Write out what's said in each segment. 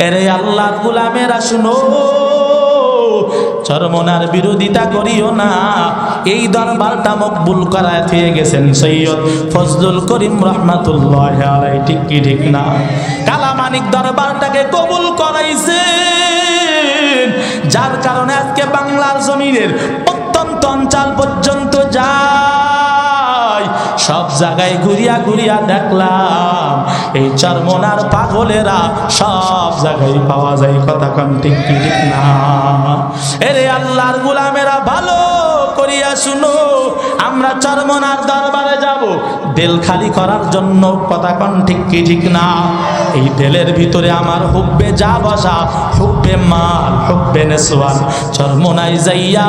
এরে আল্লাহর গোলামেরা শুনো, চরমনার বিরোধিতা করিও না। এই দরবারটা মকবুল করায় থেকে গেছেন সৈয়দ ফজলুল করিম রহমাতুল্লাহ আলাইহি, ঠিক কি ঠিক না? কালামানিক দরবারটাকে কবুল করাইছেন, যার কারণে আজকে বাংলার জমিনের অত্যন্ত অঞ্চল পর্যন্ত যায়। সব জায়গায় ঘুরিয়া ঘুরিয়া দেখলাম এই চরমনার পাগলেরা সব জায়গায় পাওয়া যায়। কথা কন ঠিক কি ঠিক না? এরে আল্লাহর গোলামেরা ভালো করিয়া শুনো, আমরা চরমনার দরবারে যাব দিল খালি করার জন্য। কথা কন ঠিক কি ঠিক না? এই দিলের ভিতরে আমার হুব্বে যা বসা, হুব্বে মাল, হুব্বে নেসওয়ান। চরমনায় যাইয়া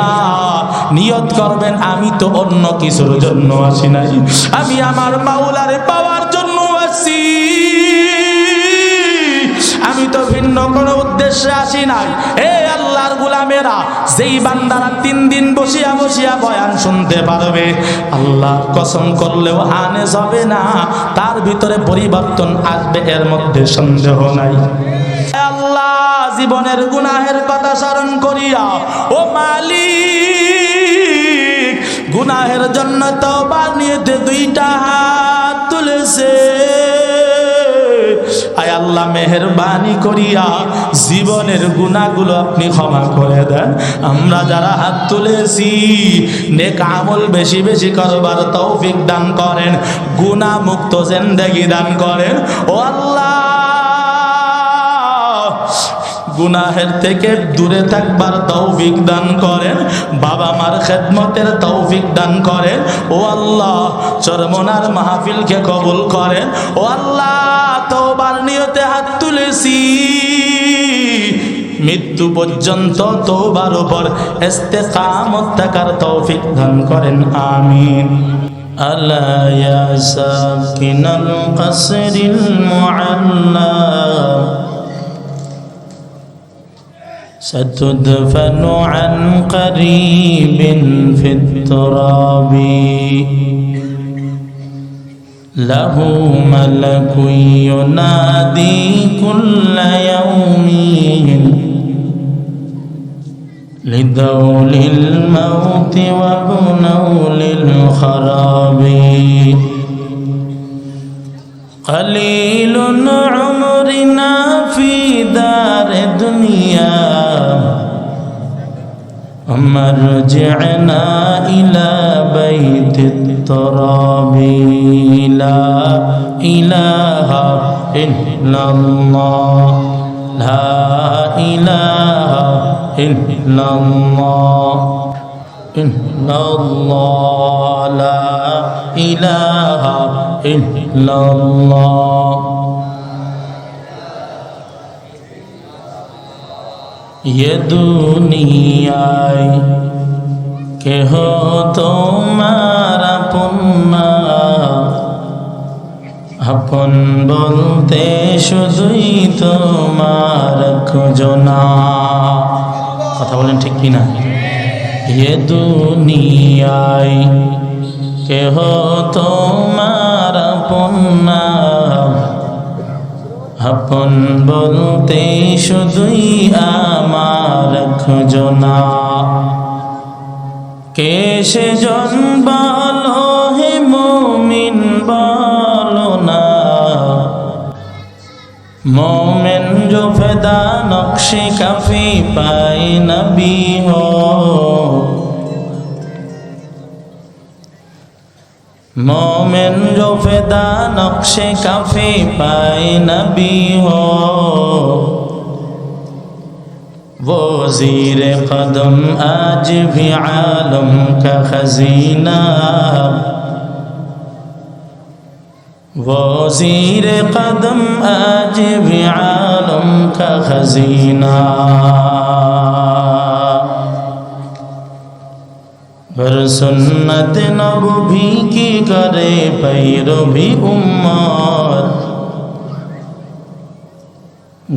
নিয়ত করবেন আমি তো অন্য কিছুর জন্য আসি নাই, আমি আমার মাওলারে পাওয়ার জন্য আসি, আমি তো ভিন্ন কোনো উদ্দেশ্যে আসি নাই। এ আল্লাহর গোলামেরা, যেই বান্দারা 3 দিন বসিয়া বসিয়া বয়ান শুনতে পারবে, আল্লাহ কসম করলেও আনেস হবে না, তার ভিতরে পরিবর্তন আসবে, এর মধ্যে সন্দেহ নাই। আল্লাহ জীবনের গুনাহের কথা স্মরণ করিয়া, ও মালিক, গুনাহের জন্য তওবা নিয়েতে 2টা হাত তুলেছে। আয় আল্লাহ মেহেরবানি করিয়া জীবনের গুনাহগুলো আপনি ক্ষমা করে দেন। আমরা যারা হাত তুলেছি নেক আমল বেশি বেশি করবার তৌফিক দান করেন, গুনাহ মুক্ত জিন্দেগি দান করেন। ও আল্লাহ, গুনাহের থেকে দূরে থাকবার তৌফিক দান করেন, বাবা মার খেদমতের তৌফিক দান করেন। ও আল্লাহ, চরমনার মাহফিলকে কবুল করেন। ও আল্লাহ, তওবার নিয়তে হাত তুলেছি, মৃত্যু পর্যন্ত তওবার উপর ইস্তেকামত থাকার তৌফিক দান করেন, আমিন। আলা ইয়া সাকিনাল কসরিল মুআল্লা ستدفن عن قريب في التراب له ملك ينادي كل يوم لدول الموت وبنول الخراب قليل عمرنا في دار الدنيا مرجعنا إلى بيت التراب لا إله إلا الله لا إله إلا الله إلا الله لا إله إلا الله ये दुनियाय কেহ তোমার আপনা, আপন বলতে শুধুই তোমার খোঁজনা। কথা বলেন ঠিক কিনা? ये দুনিয়ায় কেহ তোমার আপনা, আপন বলতে শুধুই আমার খোঁজনা। কে সে জন বলো হে মুমিন বলো না, मोमिन जो फिदा नक्शे काफी पाए नबी हो, मोमिन जो फिदा नक्शे काफी पाए नबी हो, वो ज़ीरे कदम आज भी आलम का खजीना, वो ज़ीरे कदम आज भी आलम का खजीना। गर सुन्नत नबवी की करे पैरवी उम्मत,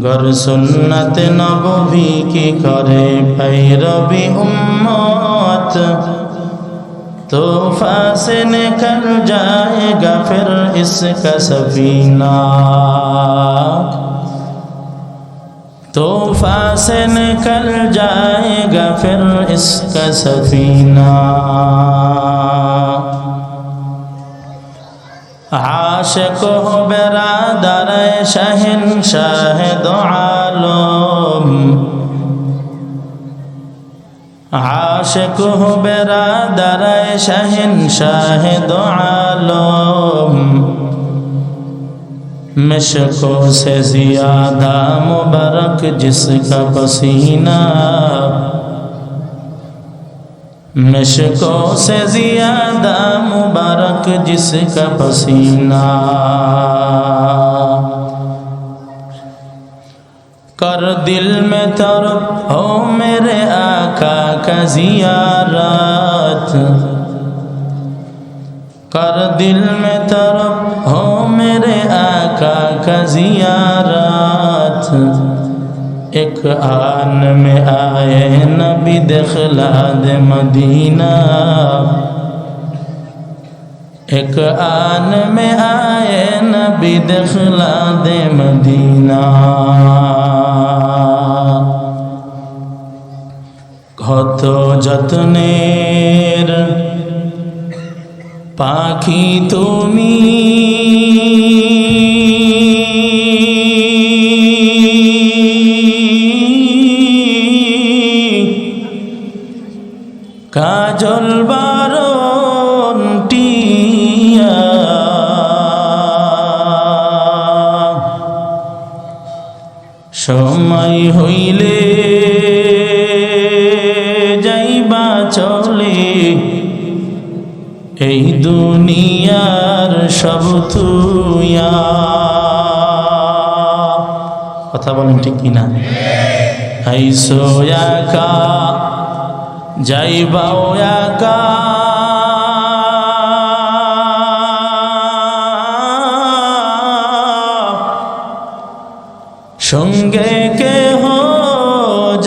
गर सुन्नत नबवी की करे पैरवी उम्मत, तूफा से निकल जाएगा फिर इसका सफीना। तूफा से निकल जाएगा फिर इसका सफीना। आशिक हो बिरादर शहंशाह दो आलम, आशिक हो बिरादर शहंशाह दो आलम, मिश्कों से ज़्यादा मुबारक जिसका पसीना, मिश्कों से ज़्यादा मुबारक जिसका पसीना। कर दिल में तरफ हो मेरे आका का ज़ियारत, कर दिल में तरफ हो मेरे आका का ज़ियारत। एक आन में आए नबी दखलाद मदीना, एक आन में आए नबी दखलाद मदीना। কত যত্নের পাখি তুমি, কাজল বারণ টিয়া, সময় হইলে যাইবা চলে, এই দুনিয়ার সব তুইয়া। কথা বলেন ঠিক কিনা? আইসো একা যাইবাও একা, সঙ্গে কেহ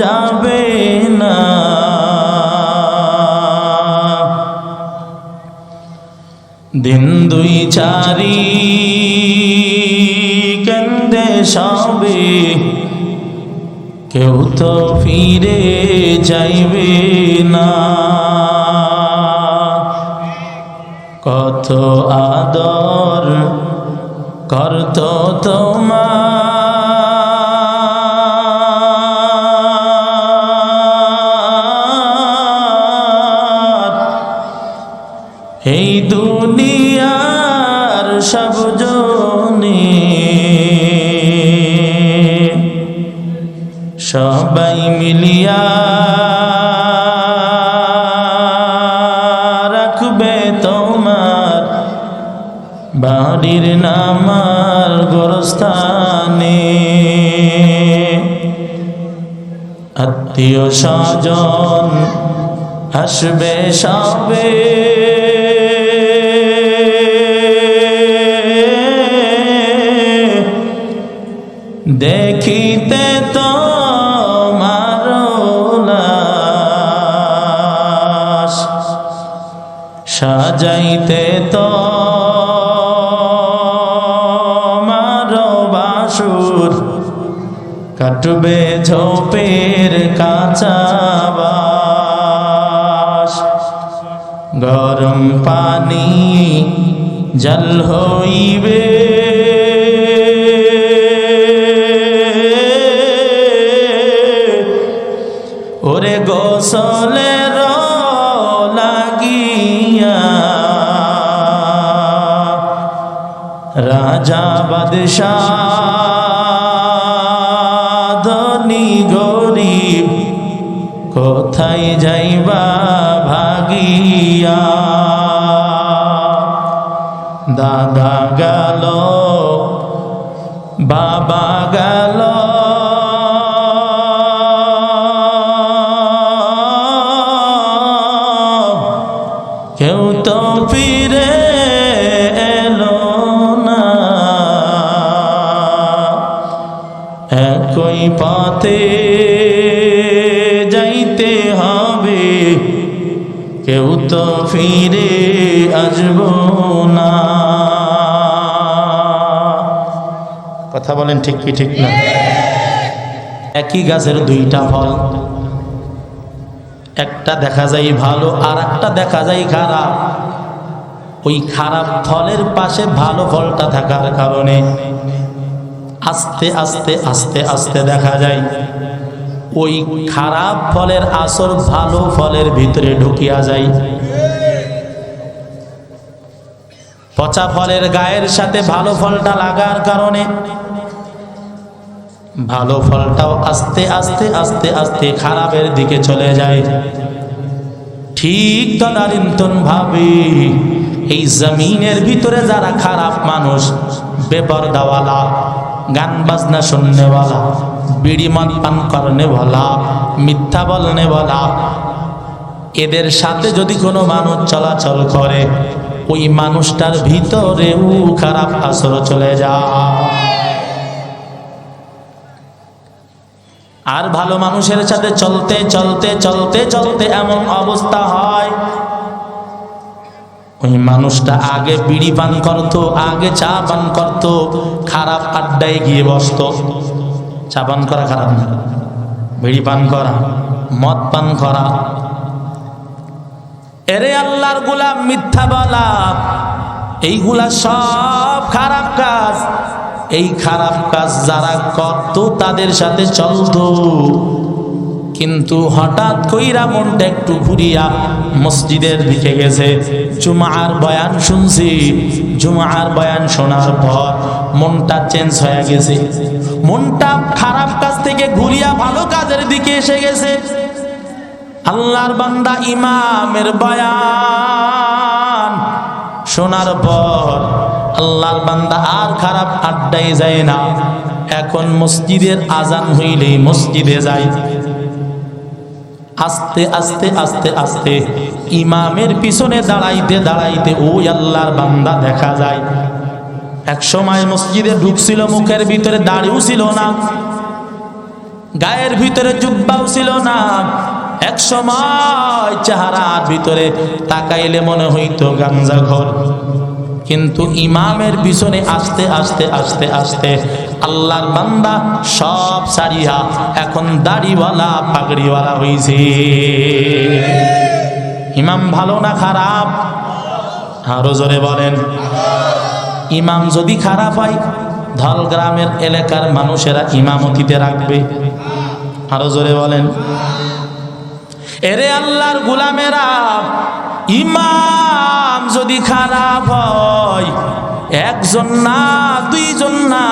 যাবে না। দিন দুই চারি কেন্দে সবে, কেউ তো ফিরে যাইবে না। কত আদর করত তোমার, এই দুনিয়ার সব জনে, সবাই মিলিয়া রাখবে তোমার বাড়ির নামার গোরস্থানে। আত্মীয় স্বজন আসবে সবে, দেখিতে তোমার লাশ, সাজাইতে তোমার বাসুর, কাটবে ঝোপের কাঁচা বাঁশ। গরম পানি জল হইবে, ওরে গোসলের লাগিয়া, রাজা বাদশাহ ধনী গরিব কোথায় যাইবা ভাগিয়া। দাদা গেল বাবা গেল, কেউ তো ফিরে এলো না। একই পথে যাইতে হবে, কেউ তো ফিরে আসবো না। কথা বলেন ঠিক কি ঠিক না? একই গাছের দুইটা ফল, একটা দেখা যায় ভালো আর একটা দেখা যায় খারাপ। ওই খারাপ ফলের পাশে ভালো ফলটা থাকার কারণে আস্তে আস্তে আস্তে আস্তে দেখা যায় ওই খারাপ ফলের আসর ভালো ফলের ভিতরে ঢুকিয়া যায়। পচা ফলের গায়ের সাথে ভালো ফলটা লাগার কারণে ভালো ফলটাও আস্তে আস্তে আস্তে আস্তে খারাপের দিকে চলে যায়। ঠিক তদানীন্তন ভাবে এই জমিনের ভিতরে যারা খারাপ মানুষ, বেপরদাওয়ালা, গান বাজনা শুননেওয়ালা, বিড়ি মদ পান করনেওয়ালা, মিথ্যা বলনেওয়ালা, এদের সাথে যদি কোনো মানুষ চলাচল করে ওই মানুষটার ভিতরেও খারাপ আসর চলে যায়। আর ভালো মানুষের সাথে চলতে চলতে চলতে চলতে এমন অবস্থা হয় ওই মানুষটা আগে বিড়ি পান করত, আগে চা পান করত, খারাপ আড্ডায় গিয়ে বসত। চা পান করা খারাপ না, বিড়ি পান করা, মদ পান করা, এরে আল্লাহর গোলাম, মিথ্যা বলা, এইগুলা সব খারাপ কাজ। এই খারাপ কাজ যারা করত তাদের সাথে চলতো, কিন্তু হঠাৎ কইরা মনটা একটু ঘুরিয়া মসজিদের দিকে গেছে। জুমার বয়ান শুনছি, জুমার বয়ান শোনার পর মনটা চেঞ্জ হয়ে গেছে, মনটা খারাপ কাজ থেকে ঘুরিয়া ভালো কাজের দিকে এসে গেছে। আল্লাহর বান্দা ইমামের বয়ান শোনার পর আল্লাহর বান্দা আর খারাপ আড্ডায় যায় না, এখন মসজিদের আজান হইলেই মসজিদে যায়। আস্তে আস্তে আস্তে আস্তে ইমামের পিছনে দাঁড়াইতে দাঁড়াইতে ওই আল্লাহর বান্দা দেখা যায় এক সময় মসজিদে ঢুকছিল, মুখের ভিতরে দাড়িও ছিল না, গায়ের ভিতরে জুব্বাও ছিল না। এক সময় চেহারার ভিতরে তাকাইলে মনে হইতো গাঞ্জাখোর, কিন্তু ইমামের পিছনে আস্তে আস্তে আস্তে আস্তে আল্লাহর বান্দা সব ছাড়িয়া এখন দাড়িওয়ালা পাগড়িওয়ালা হইছে। ইমাম ভালো না খারাপ? আরো জোরে বলেন। ইমাম যদি খারাপ হয় ধল গ্রামের এলাকার মানুষেরা ইমামতিতে রাখবে। আরো জোরে বলেন। এরে আল্লাহর গোলামেরা, ইমাম যদি খারাপ হয়, একজন না দুইজন না,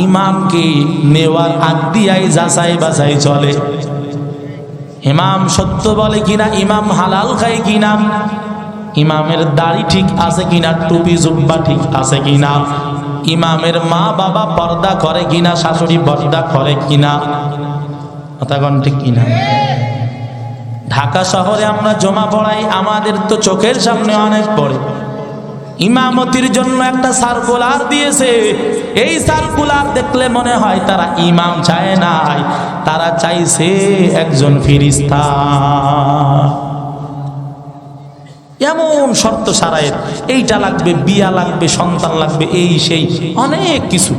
ইমামকে নেওয়ার আগ দিয়াই যাচাই বাছাই চলে। ইমাম সত্য বলে কিনা, ইমাম হালাল খায় কিনা, ইমামের দাড়ি ঠিক আছে কিনা, টুপি জুব্বা ঠিক আছে কিনা, ইমামের মা বাবা পর্দা করে কিনা, শাশুড়ি পর্দা করে কিনা, কথাগণ ঠিক কিনা। ঢাকা শহরে আমরা জমা পড়াই, আমাদের তো চোখের সামনে অনেক পড়ে। ইমামতির জন্য একটা সার্কুলার দিয়েছে, এই সার্কুলার দেখলে মনে হয় তারা ইমাম চায় নাই, তারা চাইছে একজন ফেরেশতা। এমন শর্ত সারায়ের, এইটা লাগবে, বিয়া লাগবে, সন্তান লাগবে, এই সেই অনেক কিছু।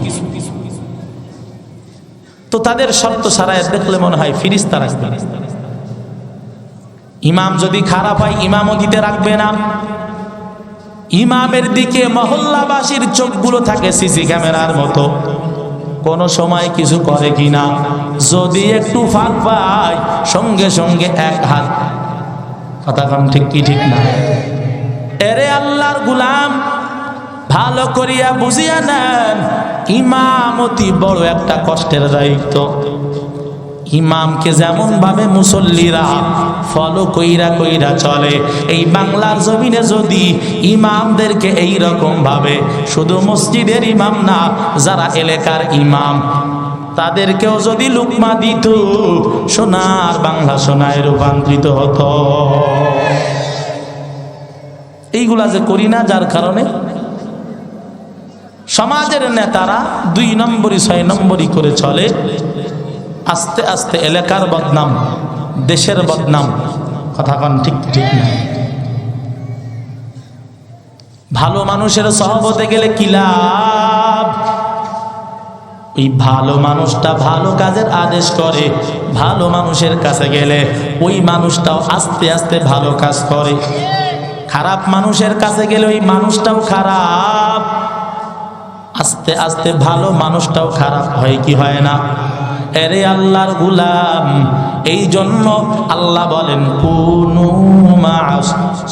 তো তাদের শর্ত সারায়ের দেখলে মনে হয় ফেরেশতা রাখবে। ইমাম যদি খারাপ হয় ইমামতিতে রাখবে না। ইমামের দিকে মহল্লাবাসীর চোখগুলো থাকে সিসি ক্যামেরার মতো, কোন সময় কিছু করে কিনা। যদি একটু ফাঁক পায় সঙ্গে সঙ্গে এক হাত। কথা কম ঠিক কি ঠিক না? এরে আল্লাহর গোলাম, ভালো করিয়া বুঝিয়া নেন, ইমামতি বড় একটা কষ্টের দায়িত্ব। ইমামকে যেমন ভাবে মুসল্লিরা ফলো কইরা কইরা চলে, এই বাংলার জমিনে যদি ইমামদেরকে এই রকম ভাবে, শুধু মসজিদের ইমাম না, যারা এলাকার ইমাম তাদেরকেও যদি লুকমা দিত, সোনার বাংলা সোনায় রূপান্তরিত হতো। এইগুলা যে করি না, যার কারণে সমাজের নেতারা 2 নম্বরই 6 নম্বরই করে চলে। আস্তে আস্তে এলাকার বদনাম, দেশের বদনাম। কথা কন ঠিক ঠিক না? ভালো মানুষের সহবতে গেলে কি লাভ? ওই ভালো মানুষটা ভালো কাজের আদেশ করে, ভালো মানুষের কাছে গেলে ওই মানুষটাও আস্তে আস্তে ভালো কাজ করে। খারাপ মানুষের কাছে গেলে ওই মানুষটাও খারাপ, আস্তে আস্তে ভালো মানুষটাও খারাপ হয় কি হয় না? এরে আল্লাহর গোলাম, এই জন্য আল্লাহ বলেন কুনু মা'আস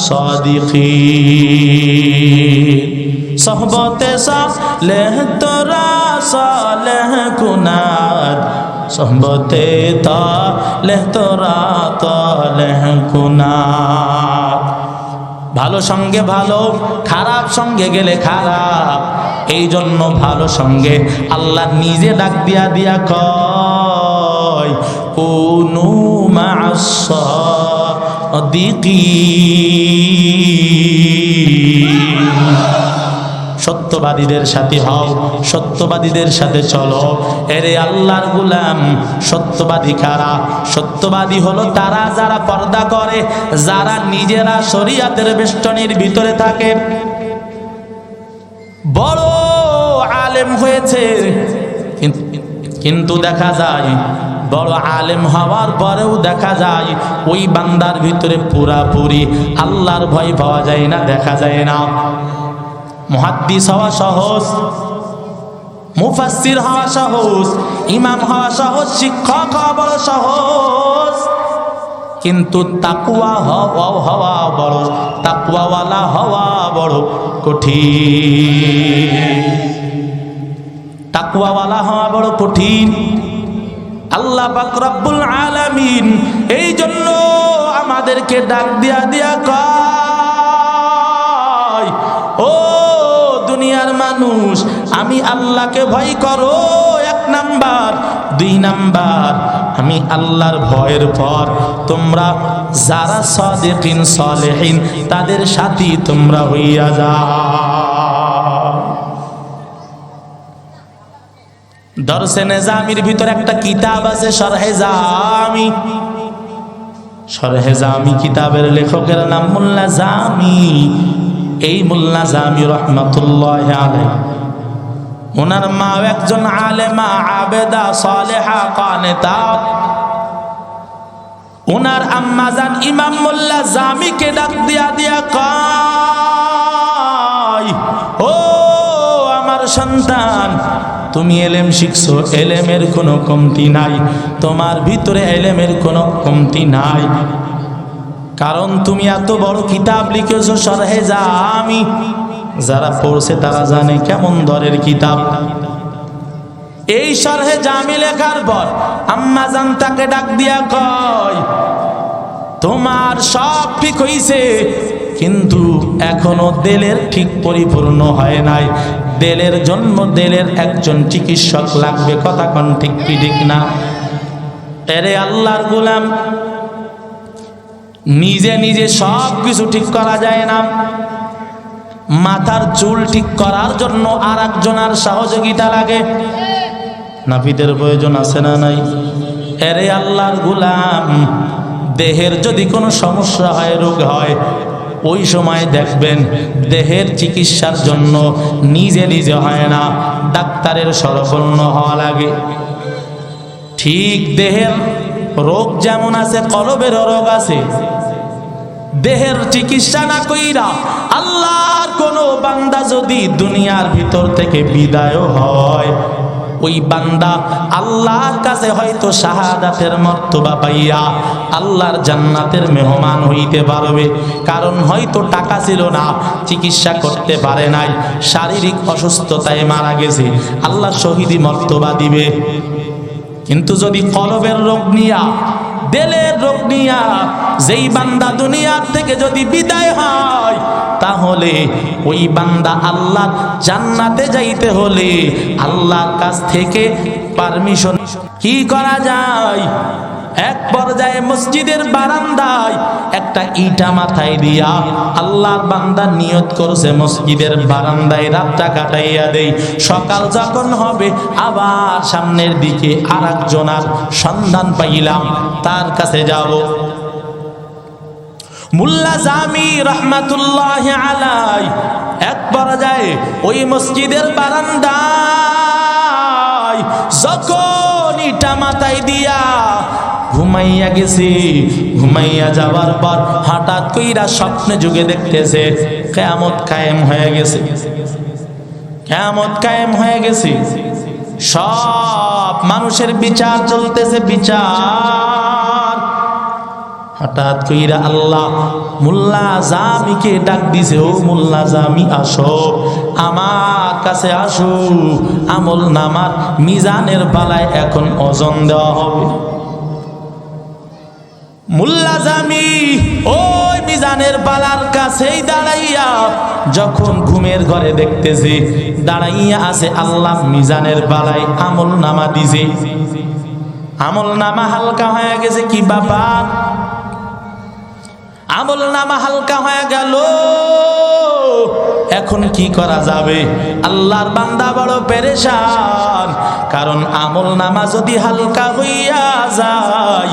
সাদিকিন, সোহবতে সালেহ তোরা সালেহ কুনাদ, সোহবতে তালেহ তোরা তালেহ কুনাদ। ভালো সঙ্গে ভালো, খারাপ সঙ্গে গেলে খারাপ। এই জন্য ভালো সঙ্গে আল্লাহ নিজে ডাক দিয়া দিয়া কয় কুনু মা'আস সাদিকিন, সত্যবাদীদের সাথে হও, সত্যবাদীদের সাথে চলো। এরে আল্লাহর গোলাম, সত্যবাদী কারা? সত্যবাদী হলো তারা যারা পর্দা করে, যারা নিজেরা শরীয়তের বেষ্টনীর ভিতরে থাকে। বড় আলেম হয়েছে, কিন্তু দেখা যায় বড় আলেম হওয়ার পরেও দেখা যায় ওই বান্দার ভিতরে পুরাপুরি আল্লাহর ভয় পাওয়া যায় না, দেখা যায় না। মুহাদ্দিস হওয়া সহজ, মুফাসসির হওয়া সহজ, ইমাম হওয়া সহজ, শিক্ষক হওয়া বড় সহজ, কিন্তু তাকওয়া হওয়া বড়, তাকওয়াওয়ালা হওয়া বড় কঠিন। তাকওয়াওয়ালা হওয়া বড় কঠিন। আল্লাহ পাক রব্বুল আলামিন এই জন্য আমাদেরকে ডাক দিয়া দিয়া কয়, ও দুনিয়ার মানুষ, আমি আল্লাহকে ভয় করো, 1 নাম্বার। 2 নাম্বার, আমি আল্লাহর ভয়ের পর তোমরা যারা সাদিকিন সালেহিন তাদের সাথী তোমরা হইয়া যাও। দরসে নিজামির ভিতর একটা কিতাব আছে শরহে জামি। শরহে জামি কিতাবের লেখকের নাম মোল্লা জামি। এই মোল্লা জামি রহমাতুল্লাহ আলাইহি, ওনার মা একজন আলেমা, আবেদা, সালেহা, কানেতা। ওনার আম্মাজান ইমাম মোল্লা জামিকে ডাক দিয়া দিয়া কয়, ও আমার সন্তান, তুমি এলেম শিখছো, এলেমের কোনো কমতি নাই, তোমার ভিতরে এলেমের কোনো কমতি নাই, কারণ তুমি এত বড় কিতাব লিখেছো শরহে জামি। যারা পড়ছে তারা জানে কেমন দরের কিতাব। এই শরহে জামি লেখার পর আম্মা জান তাকে ডাক দিয়া কয়, তোমার সব ঠিক হইছে, কিন্তু এখনো দিলের ঠিক পরিপূর্ণ হয় নাই। দিলের জন্য দিলের একজন চিকিৎসক লাগবে। কথা কোন ঠিক কি ঠিক না? এরে আল্লাহর গোলাম, নিজে নিজে সব কিছু ঠিক করা যায় না। মাথার চুল ঠিক করার জন্য আর একজনের সহযোগিতা লাগে। নাপিতের প্রয়োজন আছে না নাই? এরে আল্লাহর গোলাম, দেহের যদি কোনো সমস্যা হয়, রোগ হয়, ওই সময় দেখবেন দেহের চিকিৎসার জন্য নিজে নিজে হয় না, ডাক্তারের শরণাপন্ন হওয়া লাগে। ঠিক দেহের রোগ যেমন আছে, কলবেরও রোগ আছে। দেহের চিকিৎসা না কইরা আল্লাহর কোনো বান্দা যদি দুনিয়ার ভিতর থেকে বিদায় হয়, ওই বান্দা আল্লাহর কাছে হয়তো শাহাদাতের মর্তবা পাইয়া আল্লাহর জান্নাতের মেহমান হইতে পারবে। কারণ হয়তো টাকা ছিল না, চিকিৎসা করতে পারে নাই, শারীরিক অসুস্থতায় মারা গেছে, আল্লাহ শহীদি মর্তবা দিবে। কিন্তু যদি কলবের রোগ নিয়া, দিলের রোগ নিয়া যেই বান্দা দুনিয়ার থেকে যদি বিদায় হয়, তাহলে ওই বান্দা আল্লাহ জান্নাতে যাইতে হলে আল্লাহর কাছ থেকে পারমিশন কি করা যায়? এক পর্যায়ে মসজিদের বারান্দায় একটা ইটা মাথায় দিয়া আল্লাহর বান্দা নিয়ত করছে, মসজিদের বারান্দায় রাতটা কাটাইয়া দেই, সকাল যখন হবে আবার সামনের দিকে আর একজনের সন্ধান পাইলাম, তার কাছে যাব। মোল্লা জামি রহমাতুল্লাহ আলাই এক পর্যায়ে ওই মসজিদের বারান্দায় যখন ইটা মাথায় দিয়া ঘুমাইয়া গেছে, ঘুমাইয়া যাওয়ার পর হঠাৎ কইরা স্বপ্নে যুগে দেখতেছে কিয়ামত কায়েম হয়ে গেছে, কিয়ামত কায়েম হয়ে গেছে, সব মানুষের বিচার চলতেছে, বিচার। হঠাৎ কইরা আল্লাহ মোল্লা জামিকে ডাক দিছে, ও মোল্লা জামি আসো, আমার কাছে আসো, আমল নামার মিজানের পালায় এখন ওজন দেওয়া হবে। মোল্লা জামি ওই মিজানের পালার কাছেই দাঁড়াইয়া যখন ঘুমের ঘরে দেখতেছে দাঁড়াইয়া আছে আল্লাহ মিজানের পালায় আমল নামা দিছে, আমল নামা হালকা হয়ে গেছে। কি ব্যাপার? আমল নামা হালকা হয়ে গেল, এখন কি করা যাবে? আল্লাহর বান্দা বড় পেরেশান, কারণ আমল নামা যদি হালকা হইয়া যায়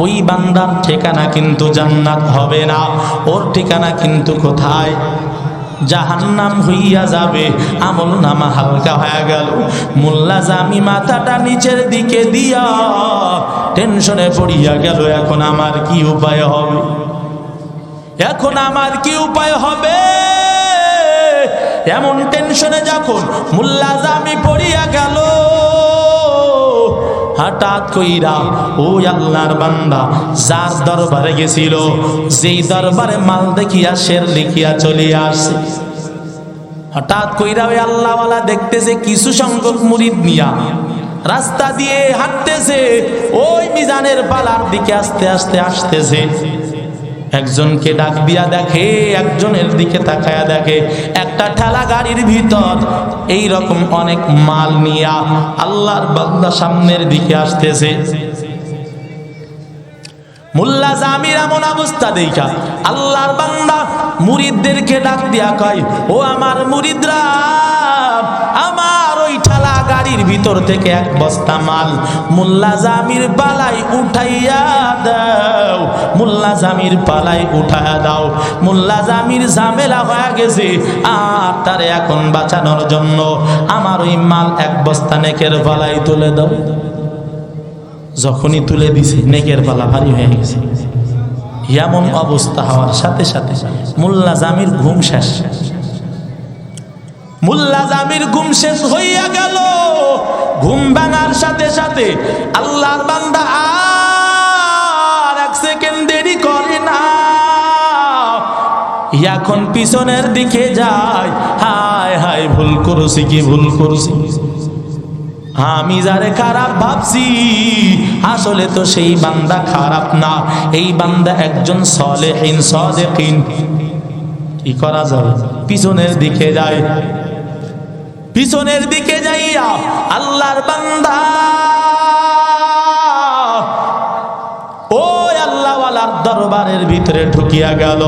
ওই বান্দার ঠিকানা কিন্তু জান্নাত হবে না, ওর ঠিকানা কিন্তু কোথায়? জাহান্নাম হইয়া যাবে। আমল নামা হালকা হয়ে গেল। মোল্লা জামি মাথাটা নিচের দিকে দিয়া টেনশনে পড়িয়া গেল, এখন আমার কি উপায় হবে? এখন আমার কি উপায় হবে? এমন টেনশনে যখন মোল্লা জামি পড়িয়া গেল, হঠাৎ কইরা ওই আল্লাহর বান্দা যার দরবারে গেছিল, যেই দরবারে মাল দেখিয়া শের লিখিয়া চলে আসছে, হঠাৎ কইরা ওই আল্লাহওয়ালা দেখতেছে কিছু সংখ্যক মুরিদ নিয়া রাস্তা দিয়ে হাঁটতেছে, ওই মিজানের পালার দিকে আস্তে আস্তে আসতেছে। একজনকে ডাক দিয়া দেখে, একজনের দিকে তাকায়া দেখে, একটা ঠেলা গাড়ির ভিতর এই রকম অনেক মাল নিয়া আল্লাহর বান্দা সামনের দিকে আসতেছে। মোল্লা জামির এমন অবস্থা দেখা আল্লাহর বান্দা মুরিদদেরকে ডাক দিয়া কয়, ও আমার মুরিদরা, আমার ওই ঠেলা গাড়ির ভিতর থেকে এক বস্তা মাল মোল্লা জামির পালাই উঠাইয়া দাও, মোল্লা জামির পালাই উঠাইয়া দাও। মোল্লা জামির ঝামেলা হয়ে গেছে, আর তারে এখন বাঁচানোর জন্য আমার ওই মাল এক বস্তা নেকের পালাই তুলে দাও। যখনই তুলে দিছে নেকের পালা ভারী হয়ে গেছে। এমন অবস্থা হওয়ার সাথে সাথে মোল্লা জামির ঘুম শেষ। মোল্লা জামির ঘুম শেষ হইয়া গেল। ঘুম ভাঙার সাথে সাথে আল্লাহর বান্দা আর এক সেকেন্ড দেরি করে না, এখন পিছনের দিকে যায়। হায় হায়, ভুল করছি, কি ভুল করছি, আমি যারে খারাপ ভাবছি আসলে তো সেই বান্দা খারাপ না, এই বান্দা একজন সালেহিন সাদিকিন। কি করা যাবে? পিছনের দিকে যায়। পিছনের দিকে যাইয়া আল্লাহর বান্দা ওই আল্লাহওয়ালার দরবারের ভিতরে ঢুকিয়া গেল।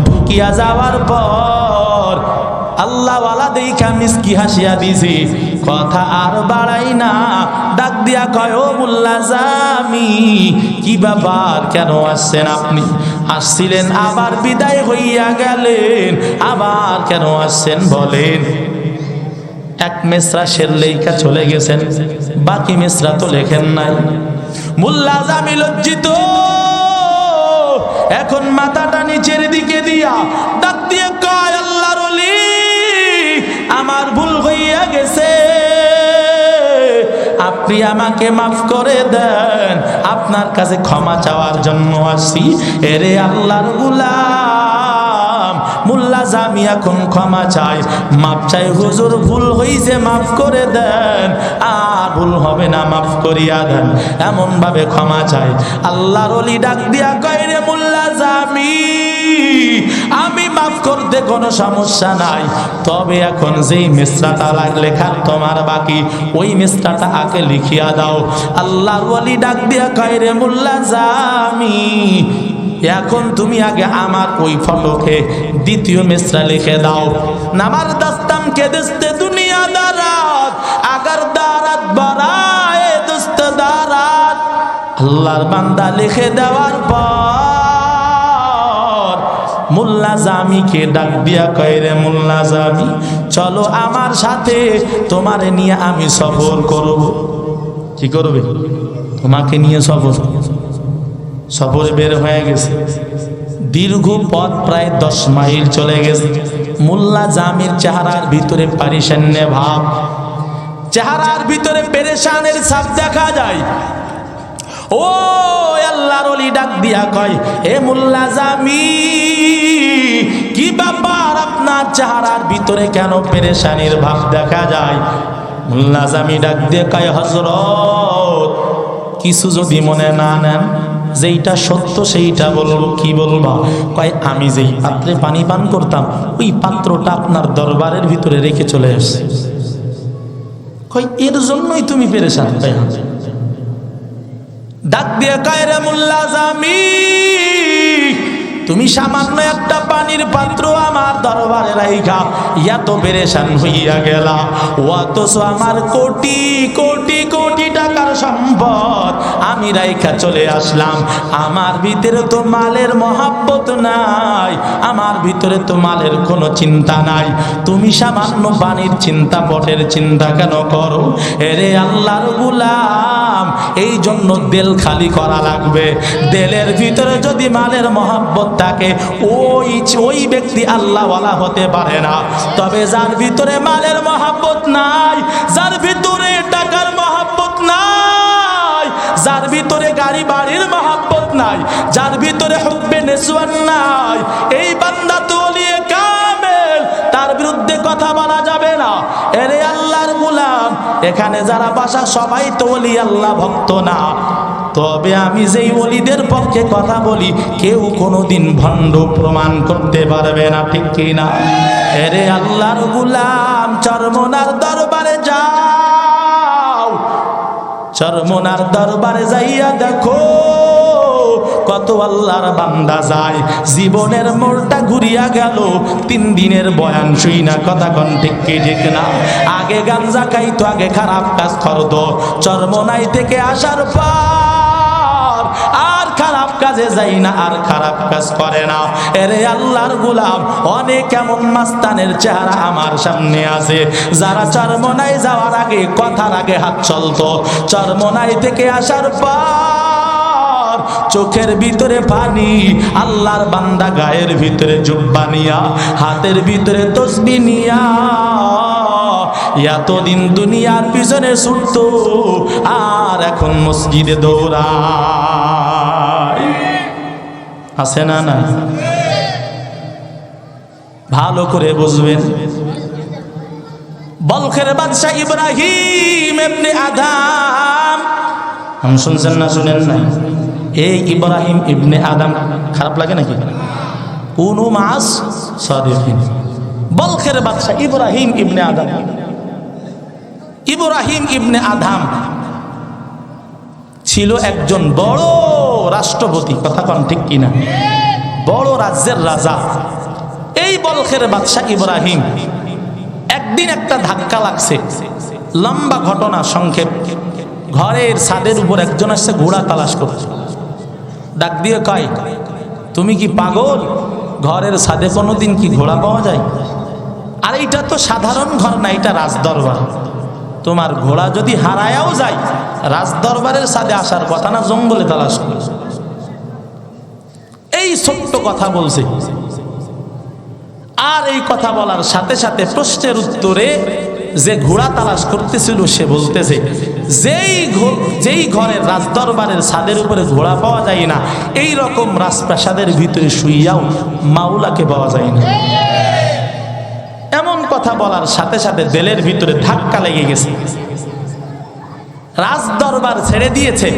ঢুকিয়া যাওয়ার পর আল্লাহওয়ালা দেখা মিসকি হাসিয়া দিছি, কথা আর বাড়াই না, ডাক দিয়া কয়, ও মোল্লা জামি, কি ব্যাপার, কেন আসছেন আপনি? আসছিলেন আবার বিদায় হইয়া গেলেন, আবার কেন আসছেন বলেন? এক মেসরা শের লেখা চলে গেছেন, বাকি মেসরা তো লেখেন নাই। মোল্লা জামি লজ্জিত, এখন মাথাটা নিচের দিকে দিয়া ডাক দিয়ে কয়, আল্লাহর ওলি, আমার ভুল হইয়া গেছে, আপনি আমাকে মাফ করে দেন, আপনার কাছে ক্ষমা চাওয়ার জন্য আসি। এরে আল্লাহর গোলাম মোল্লা জামি এখন ক্ষমা চাই, মাফ চাই, হুজুর ভুল হইছে, মাফ করে দেন, আর ভুল হবে না, মাফ করিয়া দেন, এমন ভাবে ক্ষমা চাই। আল্লাহর ওলি ডাক দিয়া কয়, রে মোল্লা জামি, আমি মাফ করতে কোনো সমস্যা নাই, তবে এখন যেই মিসরাটা লেখার তোমার বাকি, ওই মিসরাটা আগে লিখিয়া দাও। আল্লাহর ওলি ডাক দিয়া কয়, রে মোল্লা জামি, এখন তুমি আগে আমার ওই ফটোকে দ্বিতীয় মিসরা লিখে দাও। নামার দস্তম কে দস্তে দুনিয়া দারাত, আগার দারাত বারায়ে দস্ত দারাত। আল্লাহর বান্দা লিখে দেওয়ার পর মোল্লা জামিকে ডাক দিয়া কয়, রে মোল্লা জামি, চলো আমার সাথে, তোমারে নিয়ে আমি সফর করব। কি করবে? তোমাকে নিয়ে সফরে বের হয়ে গেছে। দীর্ঘ পথ প্রায় 10 মাইল চলে গেছে। মোল্লা জামির চেহারার ভিতরে পারিশান্য ভাব, চেহারার ভিতরে পেরেশানের ছাপ দেখা যায়। ও আল্লাহর ওলি ডাক দিয়া কয়, হে মোল্লা জামি, কি ব্যাপার, আপনার চেহারার ভিতরে কেন পেরেশানির ভাব দেখা যায়? মোল্লা জামি ডাক দিয়ে কয়, হযরত, কিছু যদি মনে না নেন, যেইটা সত্য সেইটা বলবো। কি বলবা? কয়, আমি যেই পাত্রে পানি পান করতাম ওই পাত্রটা আপনার দরবারের ভিতরে রেখে চলে এসেছি। কয়, এর জন্যই তুমি পেরেশান? ডাক দিয়ে কয়, রে মোল্লা জামি, তুমি সামান্য একটা পানির পাত্র আমার দরবারে রাইখা এত পেরেশান হইয়া গেলা, অথচ আমার কোটি কোটি কোটি টাকার সম্পদ আমি রাইখা চলে আসলাম। আমার ভিতরে তো মালের মহাব্বত নাই, আমার ভিতরে তো মালের কোনো চিন্তা নাই, তুমি সামান্য পানির চিন্তা, পটের চিন্তা কেন করো? এরে আল্লাহর গোলাম, এই জন্য দিল খালি করা লাগবে। দিলের ভিতরে যদি মালের মহাব্বত থাকে, ওই ব্যক্তি আল্লাহওয়ালা হতে পারে না। তবে যার ভিতরে মালের মহাব্বত নাই, যার ভিতরে টাকার মহাব্বত নাই, যার ভিতরে গাড়ি বাড়ির মহাব্বত নাই, যার ভিতরে হুব্বে নিসওয়ান নাই, এই বান্দা তো ওলিয়ে কামেল, তার বিরুদ্ধে কথা বলা যাবে না। এরে আল্লাহর গোলাম, এখানে যারা বাসা সবাই তো ওলি আল্লাহ ভক্ত না। তবে আমি যেই ওলিদের পক্ষে কথা বলি, কেউ কোনোদিন ভণ্ড প্রমাণ করতে পারবে না, ঠিক কি না? এরে আল্লাহর গোলাম, চরমনার দরবারে যাও, চরমনার দরবারে যাইয়া দেখো কত আল্লাহর বান্দা যায়। জীবনের মোড়টা ঘুরিয়া গেল, 3 দিনের বয়ান শুই না, কথা কোন ঠিক কি ঠিক না? আগে গাঞ্জা খাইতো, আগে খারাপ কাজ করতো, চরমনাই থেকে আসার পর আর খারাপ কাজে যাই না, আর খারাপ কাজ করে না। এরে আল্লাহর গোলাম, অনেক এমন মাস্তানের চেহারা আমার সামনে আছে, যারা চরমনাই যাওয়ার আগে, কথার আগে হাত চলতো, চরমনাই থেকে আসার পর চোখের ভিতরে পানি, আল্লাহর বান্দা গায়ের ভিতরে জুব্বা নিয়া, হাতের ভিতরে তসবিহ নিয়া এতদিন দুনিয়ার পিছনে ছুটতো, আর এখন মসজিদে দৌড়ায়। আছে না? না, ভালো করে বুঝবেন। বলখের বাদশা ইব্রাহিম ইবনে আদম, আমি শুনছেন না শুনেন নাই? এই ইব্রাহিম ইবনে আদম, খারাপ লাগে নাকি? কুনু মাস সাদিকিন। বলখের বাদশা ইব্রাহিম ইবনে আদম, ইব্রাহিম ইবনে আদম ছিল একজন বড় রাষ্ট্রপতি, কথা কোন ঠিক কিনা? বড় রাজ্যের রাজা। এই বলখের বাদশা ইব্রাহিম, একদিন একটা ধাক্কা লাগছে, লম্বা ঘটনা, সংক্ষেপ। ঘরের ছাদের উপর একজন আসছে ঘোড়া তালাশ করছে। ডাক দিয়ে কয়, তুমি কি পাগল? ঘরের ছাদে কোনোদিন কি ঘোড়া পাওয়া যায়? আর এইটা তো সাধারণ ঘর না, এটা রাজদরবার। তোমার ঘোড়া যদি হারায়াও যায়, রাজদরবারের ছাদে আসার কথা না, জঙ্গলে তালাশ করে। এই ছোট্ট কথা বলছে। আর এই কথা বলার সাথে সাথে প্রশ্নের উত্তরে যে ঘোড়া তালাশ করতেছিল সে বলতেছে, যেই ঘরের রাজদরবারের ছাদের উপরে ঘোড়া পাওয়া যায় না, এই রকম রাজপ্রাসাদের ভিতরে শুইয়াও মাওলাকে পাওয়া যায় না। এমন কথা বলার সাথে সাথে দিলের ভিতরে ধাক্কা লেগে গেছে। রাজদরবার ছেড়ে দিয়েছে।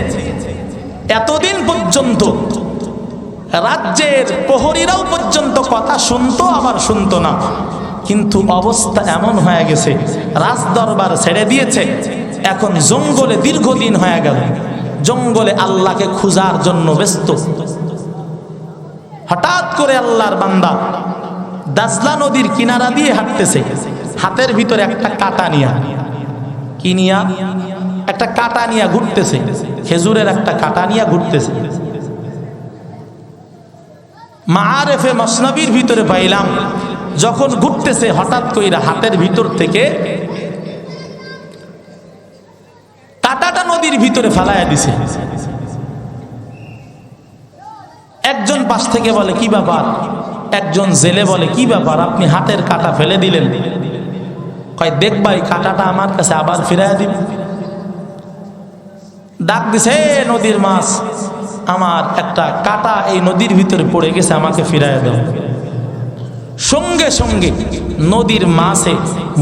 এতদিন পর্যন্ত রাজ্যের প্রহরীরাও পর্যন্ত কথা শুনতো, আবার শুনতো না। কিন্তু অবস্থা এমন হয়ে গেছে, রাজদরবার ছেড়ে দিয়েছে, এখন জঙ্গলে দীর্ঘদিন হয়ে গেল, জঙ্গলে আল্লাহকে খোঁজার জন্য ব্যস্ত। হঠাৎ করে আল্লাহর বান্দা দাজলা নদীর কিনারা দিয়ে হাঁটতেছে, হাতের ভিতরে একটা কাঁটা নিয়া, কি নিয়া? একটা কাঁটা নিয়া ঘুরতেছে, খেজুরের একটা কাঁটা নিয়া ঘুরতেছে। মাআরিফে মসনবীর ভিতরে পাইলাম, যখন ঘুরতেছে হঠাৎ কইরা হাতের ভিতর থেকে কাঁটাটা নদীর ভিতরে ফালাইয়া দিছে। একজন পাশ থেকে বলে কি ব্যাপার, একজন জেলে বলে কি ব্যাপার আপনি হাতের কাঁটা ফেলে দিলেন? কয় দেখবা এই কাঁটাটা আমার কাছে আবার ফিরাইয়া দিন। ডাক দিছে নদীর মাছ, আমার একটা কাঁটা এই নদীর ভিতরে পড়ে গেছে, আমাকে ফিরাইয়া দাও। সঙ্গে সঙ্গে নদীর মাছে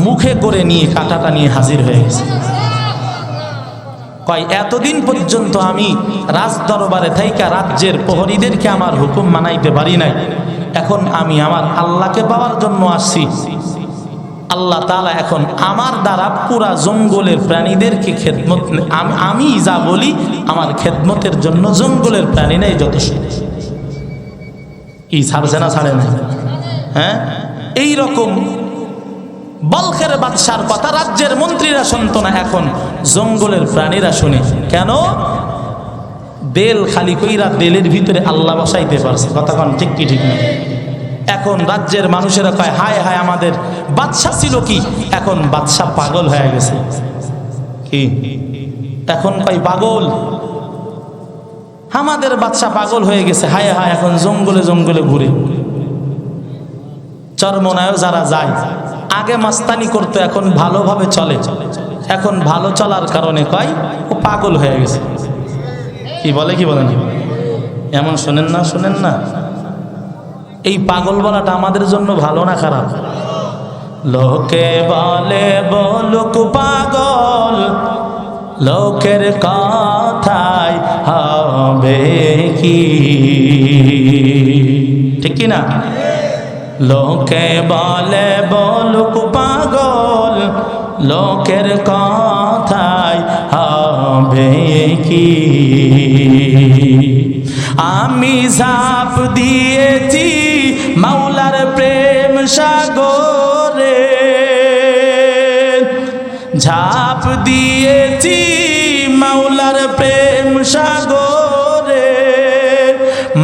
মুখে করে নিয়ে কাঁটাটা নিয়ে হাজির হয়ে গেছে। কয় এতদিন পর্যন্ত আমি রাজ দরবারে থাইকা রাজ্যের প্রহরীদেরকে আমার হুকুম মানাইতে পারি নাই, এখন আমি আমার আল্লাহকে পাওয়ার জন্য আসছি। আল্লাহ তাআলা এখন আমার দ্বারা পুরা জঙ্গলের প্রাণীদেরকে খেদমত, আমি যা বলি আমার খেদমতের জন্য জঙ্গলের প্রাণী নেই যথেষ্ট। কি ছাড়ছে না ছাড়ে না? হ্যাঁ, এইরকম বলখের বাদশার কথা রাজ্যের মন্ত্রীরা শুনতো না, এখন জঙ্গলের প্রাণীরা শুনে। কেন? দেল খালি কইরা দেলের ভিতরে আল্লাহ বসাইতে পারছে। কথা কোন ঠিক কি ঠিক না? এখন রাজ্যের মানুষেরা কয় হায় হায় আমাদের বাদশা ছিল কি, এখন বাদশা পাগল হয়ে গেছে। কি এখন কয় পাগল, আমাদের বাদশা পাগল হয়ে গেছে, হায় হায় এখন জঙ্গলে জঙ্গলে ঘুরে। চরমনায়ও যারা যায় আগে মাস্তানি করতো, এখন ভালোভাবে চলে, এখন ভালো চলার কারণে কয় ও পাগল হয়ে গেছে। কি বলে কি বলেন? এমন শোনেন না, শোনেন না? এই পাগল বলাটা আমাদের জন্য ভালো না খারাপ? লোকে বলে বলুক পাগল, লোকের কথায় হবে কি, ঠিক কি না? লোকে বলে বলুক পাগল, লোকের কথায় হবে কি। আমি ঝাঁপ দিয়েছি মাওলার প্রেম সাগরে, ঝাঁপ দিয়েছি মাওলার প্রেম সাগরে,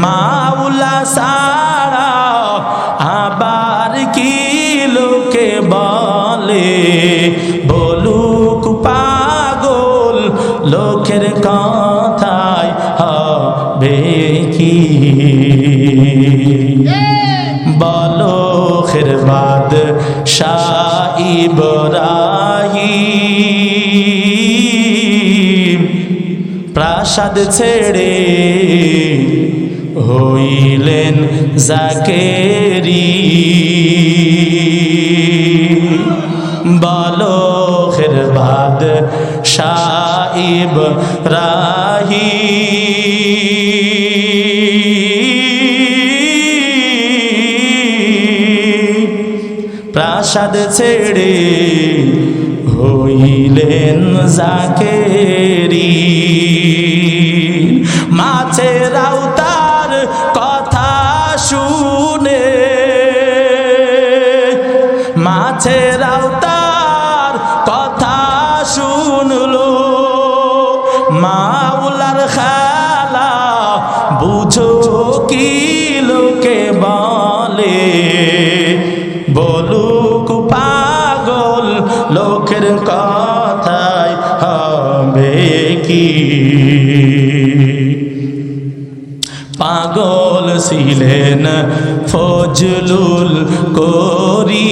মাওলা সারা আবার কি লোকে বলে, বলুক পাগল লোকের কথায় হবে কি। বলো খেরবাদ শাহ ইব্রাহিম প্রাসাদ ছেড়ে হইলেন জাকেরি। বলো খেরবাদ শাহ ইব্রাহিম প্রাসাদ ছেড়ে হইলেন জাকেরি। মাছেরাও তার কথা শুনে, মাছেরাও তার কথা শুনলো, মাওলার খেলা বুঝো কি লোকে বলে, বলুক পাগল লোকের কথায় হবে কি। পাগল ছিলেন ফজলুল করি,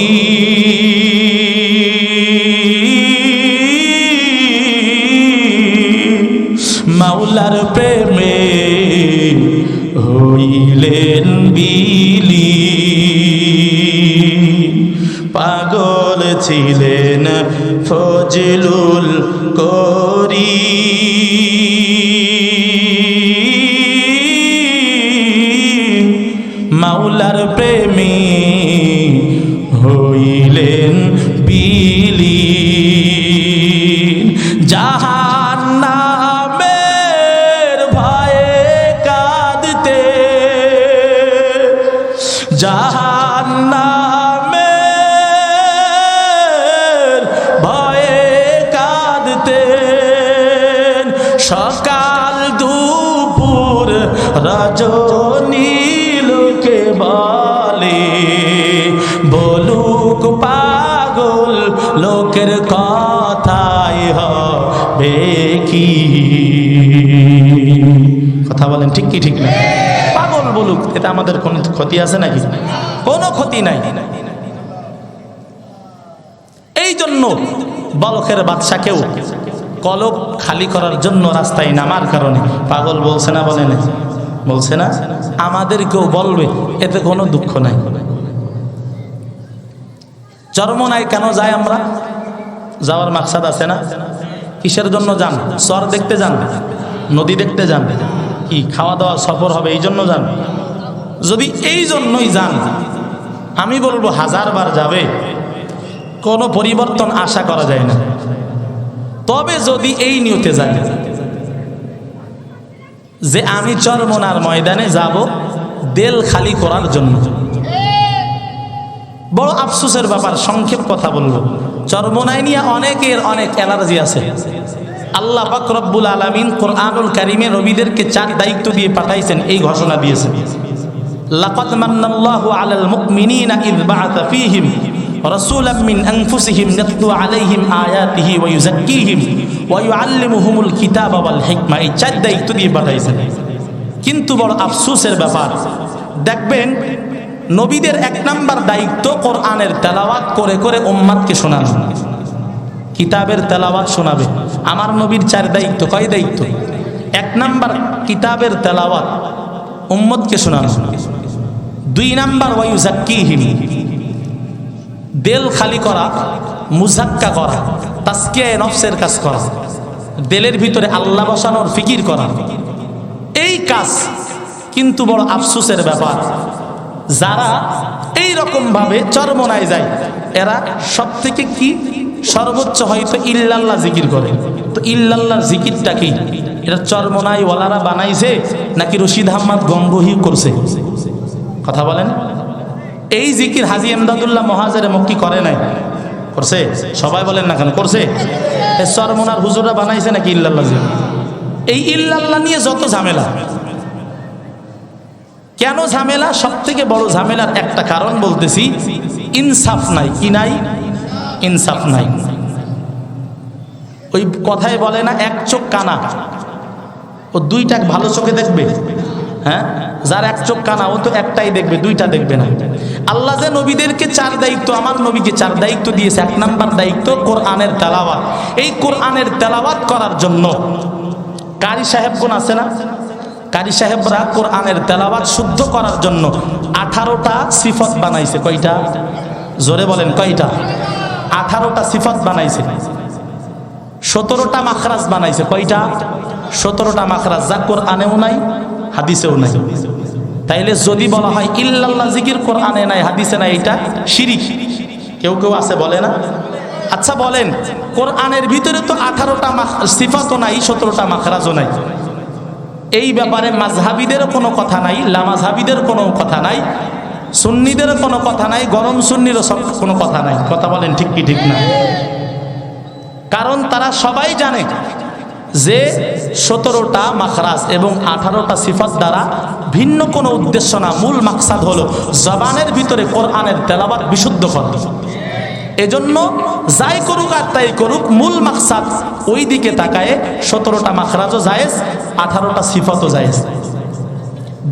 মাওলার প্রেমে হইলেন বিলি। পাগল ছিলেন ফজলুল করি, মাওলার প্রেমে হইলেন বিলি। জাহান্নামের ভয়ে কাঁদতে, জাহান্নামের ভয়ে কাঁদতেন, সকাল দুপুর রজনী লোকে বলে, বলুক পাগল লোকের কথায় হবে কি। কথা বলেন ঠিক কি ঠিক না? পাগল বলুক, এটা আমাদের কোনো ক্ষতি আছে নাকি? কোনো ক্ষতি নাই। এই জন্য বলখের বাদশাকেও কলব খালি করার জন্য রাস্তায় নামার কারণে পাগল বলছে না? বলে না? বলছে না? আমাদেরকেও বলবে, এতে কোনো দুঃখ নাই। চরমোনাই কেন যাই আমরা? যাওয়ার মাকসাদ আছে না? কিসের জন্য যান? চর দেখতে যান, নদী দেখতে যান, কি খাওয়া দাওয়া সফর হবে এই জন্য যান? যদি এই জন্যই যান, আমি বলবো 1000 বার যাবে, কোনো পরিবর্তন আশা করা যায় না। তবে যদি এই নিয়তে যায় যে আমি চরমোনার ময়দানে যাব দেল খালি করার জন্য, বড় আফসোসের ব্যাপার, সংক্ষেপ কথা বলবো। চরমোনাই নিয়ে অনেকের অনেক অ্যালার্জি আছে। আল্লাহ পাক রব্বুল আলামিন কোরআনুল কারীমে নবীদেরকে 4 দায়িত্ব দিয়ে পাঠাইছেন, এই ঘোষণা দিয়েছেন, লাকাদ মান্নাল্লাহু আলাল মুমিনিনা ইয বা'আথা ফীহিম রাসূলাম মিন আনফুসিহিম ইয়াতলু আলাইহিম আয়াতিহি ওয়া ইউযাক্কিহিম ওয়া ইউআল্লিমুহুমুল কিতাবা ওয়াল হিকমা। এই 4 দায়িত্ব দিয়ে পাঠাইছেন। কিন্তু বড় আফসোসের ব্যাপার, দেখবেন নবীদের 1 নাম্বার দায়িত্ব কোরআনের তেলাওয়াত করে করে উম্মতকে শোনানো, কিতাবের তেলাওয়াত শোনাবে। আমার নবীর 4 দায়িত্ব। কয় দায়িত্ব? 1 নাম্বার কিতাবের তেলাওয়াত, উম্মতকে শোনানো। 2 নাম্বার ওয়া ইউযাক্কিহিম, দিল খালি করা, মুযাক্কা করা, তাজকিয়া নফসের কাজ করা, দিলের ভিতরে আল্লাহ বসানোর ফিকির করা। এই কাজ কিন্তু বড় আফসোসের ব্যাপার, যারা এই রকম ভাবে চরমোনায় যায়, এরা সবথেকে কি সর্বোচ্চ হয়তো ইল্লাল্লাহ জিকির করে। তো ইল্লাল্লাহর জিকিরটা কি? এটা চরমোনাই ওয়ালারা বানাইছে নাকি রশিদ আহমদ গঙ্গোহী করছে? কথা বলেন। এই জিকির হাজী এমদাদুল্লাহ মহাজের মক্কি করে নাই? করছে? সবাই বলেন না কেন? করছে? চরমোনার হুজুররা বানাইছে নাকি ইল্লাল্লাহ জিকির? এই ইল্লাল্লাহ নিয়ে যত ঝামেলা। কেন ঝামেলা? সব থেকে বড় ঝামেলার একটা কারণ বলতেছি, ইনসাফ নাই। কি নাই? ইনসাফ নাই। ওই কথায় বলে না, 1 চোখ কানা, ও 2টা ভালো চোখে দেখবে। হ্যাঁ, যার 1 চোখ কানা ও তো একটাই দেখবে, 2টা দেখবে না। আল্লাহ যে নবীদেরকে 4 দায়িত্ব, আমার নবীকে 4 দায়িত্ব দিয়েছে। 1 নাম্বার দায়িত্ব কোরআনের তেলাওয়াত। এই কোরআনের তেলাওয়াত করার জন্য কারি সাহেবগণ আছে না? কারি সাহেবরা কোরআনের তেলাওয়াত শুদ্ধ করার জন্য 18টা সিফত বানাইছে। কয়টা? জোরে বলেন, কয়টা? 18টা সিফত বানাইছে। 17টা মাখরাজ বানাইছে। কয়টা? 17টা মাখরাজ, যা কোরআনেও নাই, হাদিসেও নাই। তাইলে যদি বলা হয় ইল্লাল্লাহ জিকির কোরআনে নাই, হাদিসে নাই, এটা শিরিক। কেউ কেউ আছে বলে না? আচ্ছা বলেন, কোরআনের ভিতরে তো 18টা সিফাতও নাই, 17টা মাখরাজও নাই। এই ব্যাপারে মাযহাবীদেরও কোনো কথা নাই, লামাযহাবীদের কোনো কথা নাই, সুন্নিদের কোনো কথা নাই, গরম সুন্নিরও কোনো কথা নাই। কথা বলেন ঠিক কি ঠিক না? কারণ তারা সবাই জানে যে 17টা মাখরাজ এবং 18টা সিফাত দ্বারা ভিন্ন কোনো উদ্দেশ্য না, মূল মাকসাদ হলো জবানের ভিতরে কোরআনের তেলাওয়াত বিশুদ্ধ করা। এজন্য যাই করুক আর তাই করুক, মূল মাকসাদ ওই দিকে তাকায় 17টা মাখরাজও জায়েজ, 18টা সিফাতও জায়েজ।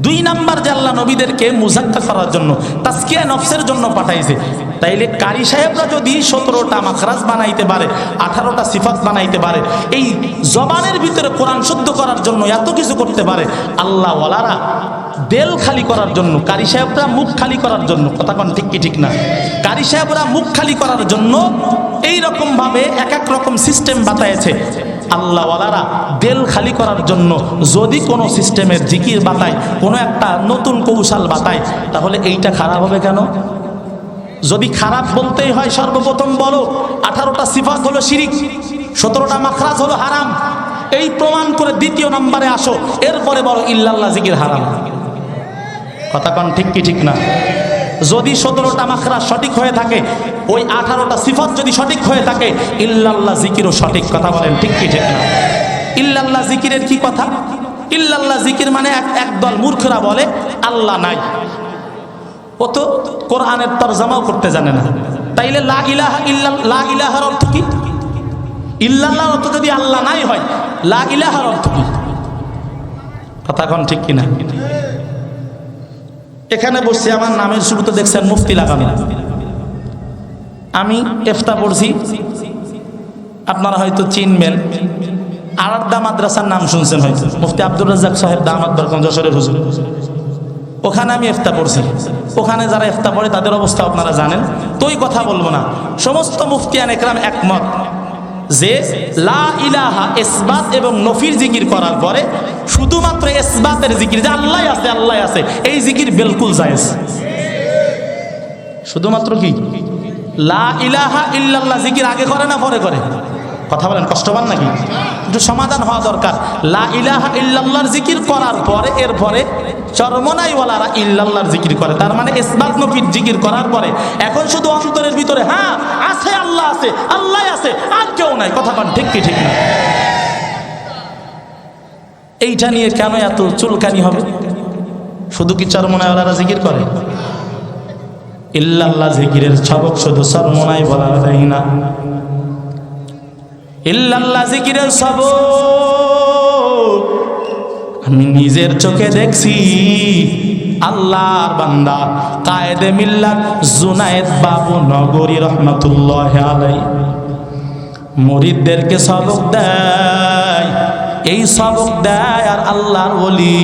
2 নাম্বার যে আল্লাহ নবীদেরকে মুযাক্কা করার জন্য, তাজকিয়া নফসের জন্য পাঠাইছে। তাইলে কারি সাহেবরা যদি 17টা মাখরাজ বানাইতে পারে, 18টা সিফাত বানাইতে পারে, এই জবানের ভিতরে কোরআন শুদ্ধ করার জন্য এত কিছু করতে পারে, আল্লাহ ওয়ালারা দেল খালি করার জন্য, কারি সাহেবরা মুখ খালি করার জন্য, কথা কোন ঠিক কি ঠিক না? কারি সাহেবরা মুখ খালি করার জন্য এই রকম ভাবে এক এক রকম সিস্টেম বাতাইছে। আল্লাহ ওয়ালারা দেল খালি করার জন্য যদি কোনো সিস্টেমের জিকির বাতায়, কোনো একটা নতুন কৌশল বাতায়, তাহলে এইটা খারাপ হবে কেন? যদি খারাপ বলতেই হয়, সর্বপ্রথম বলো 18টা সিফাত হলো শিরিক, 17টা মাখরাজ হলো হারাম। এই প্রমাণ করে 2য় নম্বরে আসো, এরপরে বলো ইল্লাল্লাহ জিকির হারাম। কথা কোন ঠিক কি ঠিক না? যদি 17টা মাখরাজ সঠিক হয়ে থাকে, ওই 18টা সিফাত যদি সঠিক হয়ে থাকে, ইল্লাল্লাহ জিকিরও সঠিক। কথা বলেন ঠিক কি ঠিক না? ইল্লাল্লাহ জিকিরের কি কথা? ইল্লাল্লাহ জিকির মানে একদল মূর্খরা বলে আল্লাহ নাই, ও তো কোরআনের তরজমাও করতে জানে না। তাইলে লা ইলাহা ইল্লাল্লাহ, লা ইলাহার অর্থ কি? ইল্লাল্লাহর অর্থ যদি আল্লাহ নাই হয়, লা ইলাহার অর্থ কি? কথা কোন ঠিক কিনা? এখানে বসছি, আমার নামের শুরুতে দেখছেন মুফতি লাগানো। আমি ইফতা পড়ছি, আপনারা হয়তো চিনবেন, আরাদ্দা মাদ্রাসার নাম শুনছেন হয়তো, মুফতি আব্দুর রাজ্জাক সাহেব দামাত বরকত যশোরের হুজুর। ওখানে আমি ইফতা পড়ছি। ওখানে যারা ইফতা পড়ে তাদের অবস্থা আপনারা জানেন, তো ওই কথা বলবো না। সমস্ত মুফতিয়ান একরাম একমত যে লা ইলাহা ইসবাত এবং নফির জিকির করার পরে শুধুমাত্র ইসবাতের জিকির, যে আল্লাহ আছে আল্লাহ আছে, এই জিকির বিলকুল জায়েজ। শুধুমাত্র কি লা ইলাহা ইল্লাল্লাহ জিকির আগে করে না পরে করে? কথা বলেন, কষ্ট পান নাকি? একটু সমাধান হওয়া দরকার। লা ইলাহা ইল্লাল্লাহর জিকির করার পরে এরপরে চরমনাইওয়ালারা ইল্লাল্লাহর জিকির করে, তার মানে ইসবাত নফির জিকির করার পরে এখন শুধু অন্তরের ভিতরে হ্যাঁ আছে আল্লাহ আছে আল্লাহ আছে আর কেউ নাই। কথা বলেন ঠিক কি ঠিক না? এইটা নিয়ে কেন এত চুলকানি হবে? শুধু কি চরমনাইওয়ালারা জিকির করে? ইল্লাল্লাহ জিকিরের সবক শুধু চরমনাইওয়ালারা দেয় না, ইল্লাল্লাহ জিকিরের সবক আমি নিজের চোখে দেখছি। আল্লাহর বান্দা কায়েদে মিল্লাত জুনায়েদ বাবু নগরী রহমাতুল্লাহ আলাইহি মুরিদদেরকে সবক দেয়। এই সবক দেয় আর আল্লাহর ওলি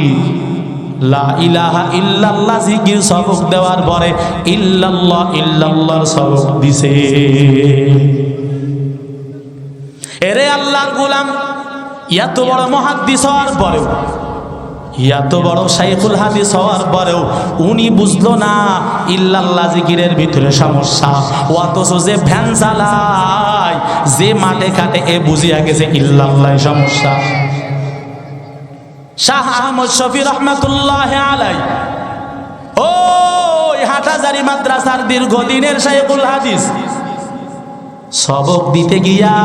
লা ইলাহা ইল্লাল্লাহ জিকির সবক দেওয়ার পরে ইল্লাল্লাহ ইল্লাল্লাহর সবক দিছে। এরে আল্লাহর গোলাম, এত বড় মুহাদ্দিস হওয়ার পরেও, এত বড় শাইখুল হাদিস হওয়ার পরেও উনি বুঝলো না ইল্লাল্লাহ জিকিরের ভিতরে সমস্যা। অথচ যে ভ্যান চালায়, যে মাঠে ঘাটে, এ বুঝিয়া গেছে ইল্লাল্লাহ সমস্যা। শাহ আহমদ শফি রহমাতুল্লাহ আলাইহি ওই হাটহাজারী মাদ্রাসার দীর্ঘদিনের শাইখুল হাদিস সবক দিতে গিয়া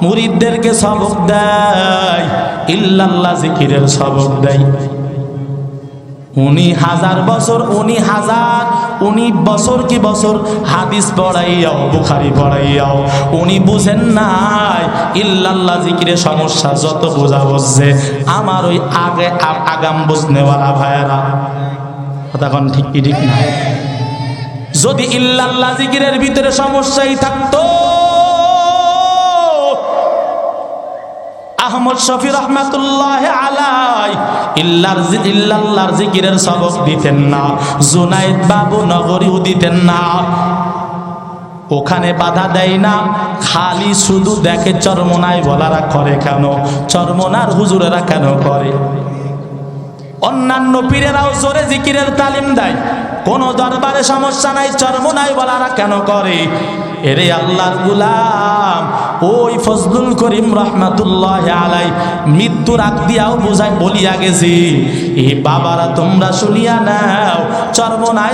মুরিদদেরকে সবক দেয়, ইল্লাল্লাহ জিকিরের সবক দেয়। উনি বছর কি বছর হাদিস পড়াইয়াও, বুখারী পড়াইয়াও উনি বুঝেন নাই ইল্লাল্লাহ জিকিরের সমস্যা। যত বোঝা বুঝছে আমার ওই আগাম বুঝনেওয়ালা ভাইয়েরা, কথা কোন ঠিক কি ঠিক না? যদি ইল্লাল্লাহ জিকিরের ভিতরে সমস্যাই থাকতো, আহমদ শফি রহমাতুল্লাহ আলাইহি ইল্লাল্লাহর জিকিরের সবক দিতেন না, জুনায়েদ বাবু নগরীও দিতেন না। ওখানে বাধা দেয় না, খালি শুধু দেখে চরমনাইওয়ালারা করে কেন, চরমনার হুজুরেরা কেন করে। অন্যান্য পীরেরাও জোরে জিকিরের তালিম দেয়, কোন দরবারে সমস্যা নাই, চরমনাইওয়ালারা কেন করে? এরে আল্লাহর গোলাম, ওই ফজলুল করিম রহমাতুল্লাহ আলাইহি মৃত্যুর আগ দিয়াও বলিয়া গেছি, এ বাবারা তোমরা শুনিয়া নাও, চরমনাই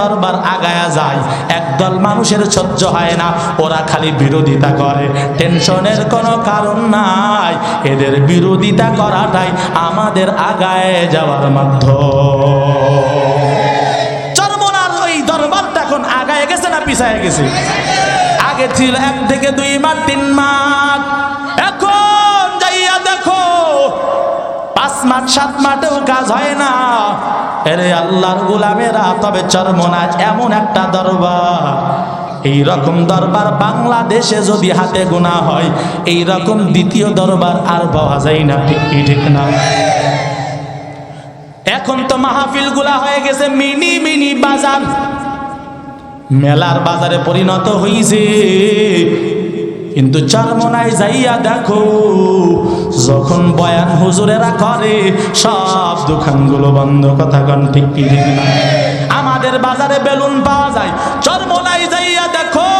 দরবার আগায়া যায়, একদল মানুষের সহ্য হয় না, ওরা খালি বিরোধিতা করে, টেনশনের কোনো কারণ নাই, এদের বিরোধিতা করাটাই আমাদের আগায় যাওয়ার মাধ্যম। চরমনার ওই দরবারটা এখন আগায় গেছে না পিছায় গেছে? আগে ছিল 1 থেকে 2 মাস 3 মাস, এখন যাইয়া দেখো 5 মাস 7 মাসেও কাজ হয় না। এরে আল্লাহর গোলামেরা, তবে চরমনায় এমন একটা দরবার, এই রকম দরবার বাংলাদেশে যদি হাতে গোনা হয়, এই রকম দ্বিতীয় দরবার আর পাওয়া যায় না। ঠিক কি ঠিক না? এখন তো মাহফিল গুলা হয়ে গেছে মিনি বাজার, মেলার বাজারে পরিণত হইছে। কিন্তু চরমনায় যাইয়া দেখো, যখন বয়ান হুজুরেরা করে সব দোকানগুলো বন্ধ। কথা কোন ঠিক কি ঠিক না? আমাদের বাজারে বেলুন পাওয়া যায়, চরমনায় যাইয়া দেখো,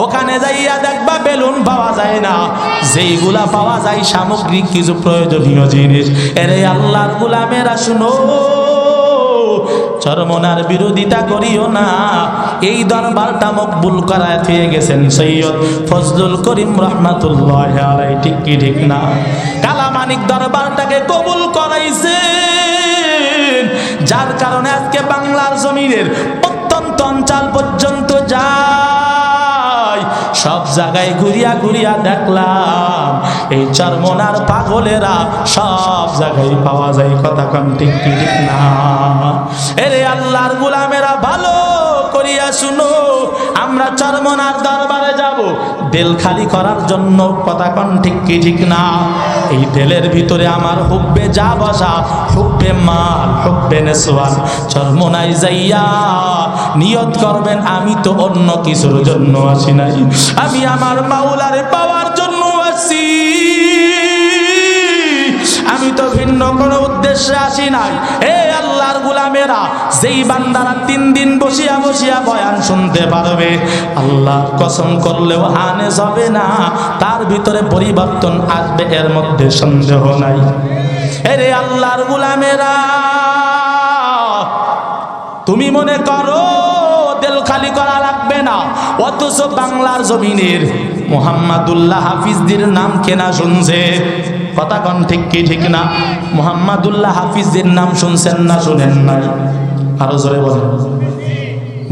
ওখানে যাইয়া দেখবা বেলুন পাওয়া যায় না। যেইগুলা পাওয়া যায় সামগ্রিক কিছু প্রয়োজনীয় জিনিস। এরে আল্লাহর গোলামেরা শুনো, চরমনার বিরোধিতা করিও না। এই দরবারটা মকবুল করায় থেকে গেছেন সৈয়দ ফজলুল করিম রহমাতুল্লাহ আলাইহি। ঠিক কি ঠিক না? কালামানিক দরবারটাকে কবুল করাইছেন, যার কারণে আজকে বাংলার জমিনের প্রত্যন্ত অঞ্চল পর্যন্ত যায় সব জায়গায় ঘুরিয়া ঘুরিয়া দেখলাম এই চরমনার পাগলেরা সব জায়গায় পাওয়া যায়। কথা কন ঠিক কি ঠিক না? এরে আল্লাহর গোলামেরা ভালো করিয়া শুনো, আমরা চরমনার দরবারে যাব দিল খালি করার জন্য। কথা কন ঠিক কি ঠিক না? এই দিলের ভিতরে আমার হুব্বে যা বসা, হুব্বে মাল, হুব্বে নেসওয়ান। চরমনায় যাইয়া নিয়ত করবেন আমি তো অন্য কিছুর জন্য আসি নাই, আমি আমার মাওলারে পাওয়ার জন্য আসি, আমি তো ভিন্ন কোনো উদ্দেশ্যে আসি নাই। এ আল্লাহর গোলামেরা, যেই বান্দারা 3 দিন বসিয়া বসিয়া বয়ান শুনতে পারবে, আল্লাহর কসম করলেও আনে যাবে না, তার ভিতরে পরিবর্তন আসবে, এর মধ্যে সন্দেহ নাই। এরে আল্লাহর গোলামেরা, তুমি মনে করো দিল খালি করা লাগবে না, অথচ বাংলার জমিনের মুহাম্মাদুল্লাহ হাফিজদের নাম কেনা শুনছে। কথা কন ঠিক কি ঠিক না? মুহাম্মাদুল্লাহ হাফিজদের নাম শুনছেন না শুনেন নাই? আরো জোরে বলেন।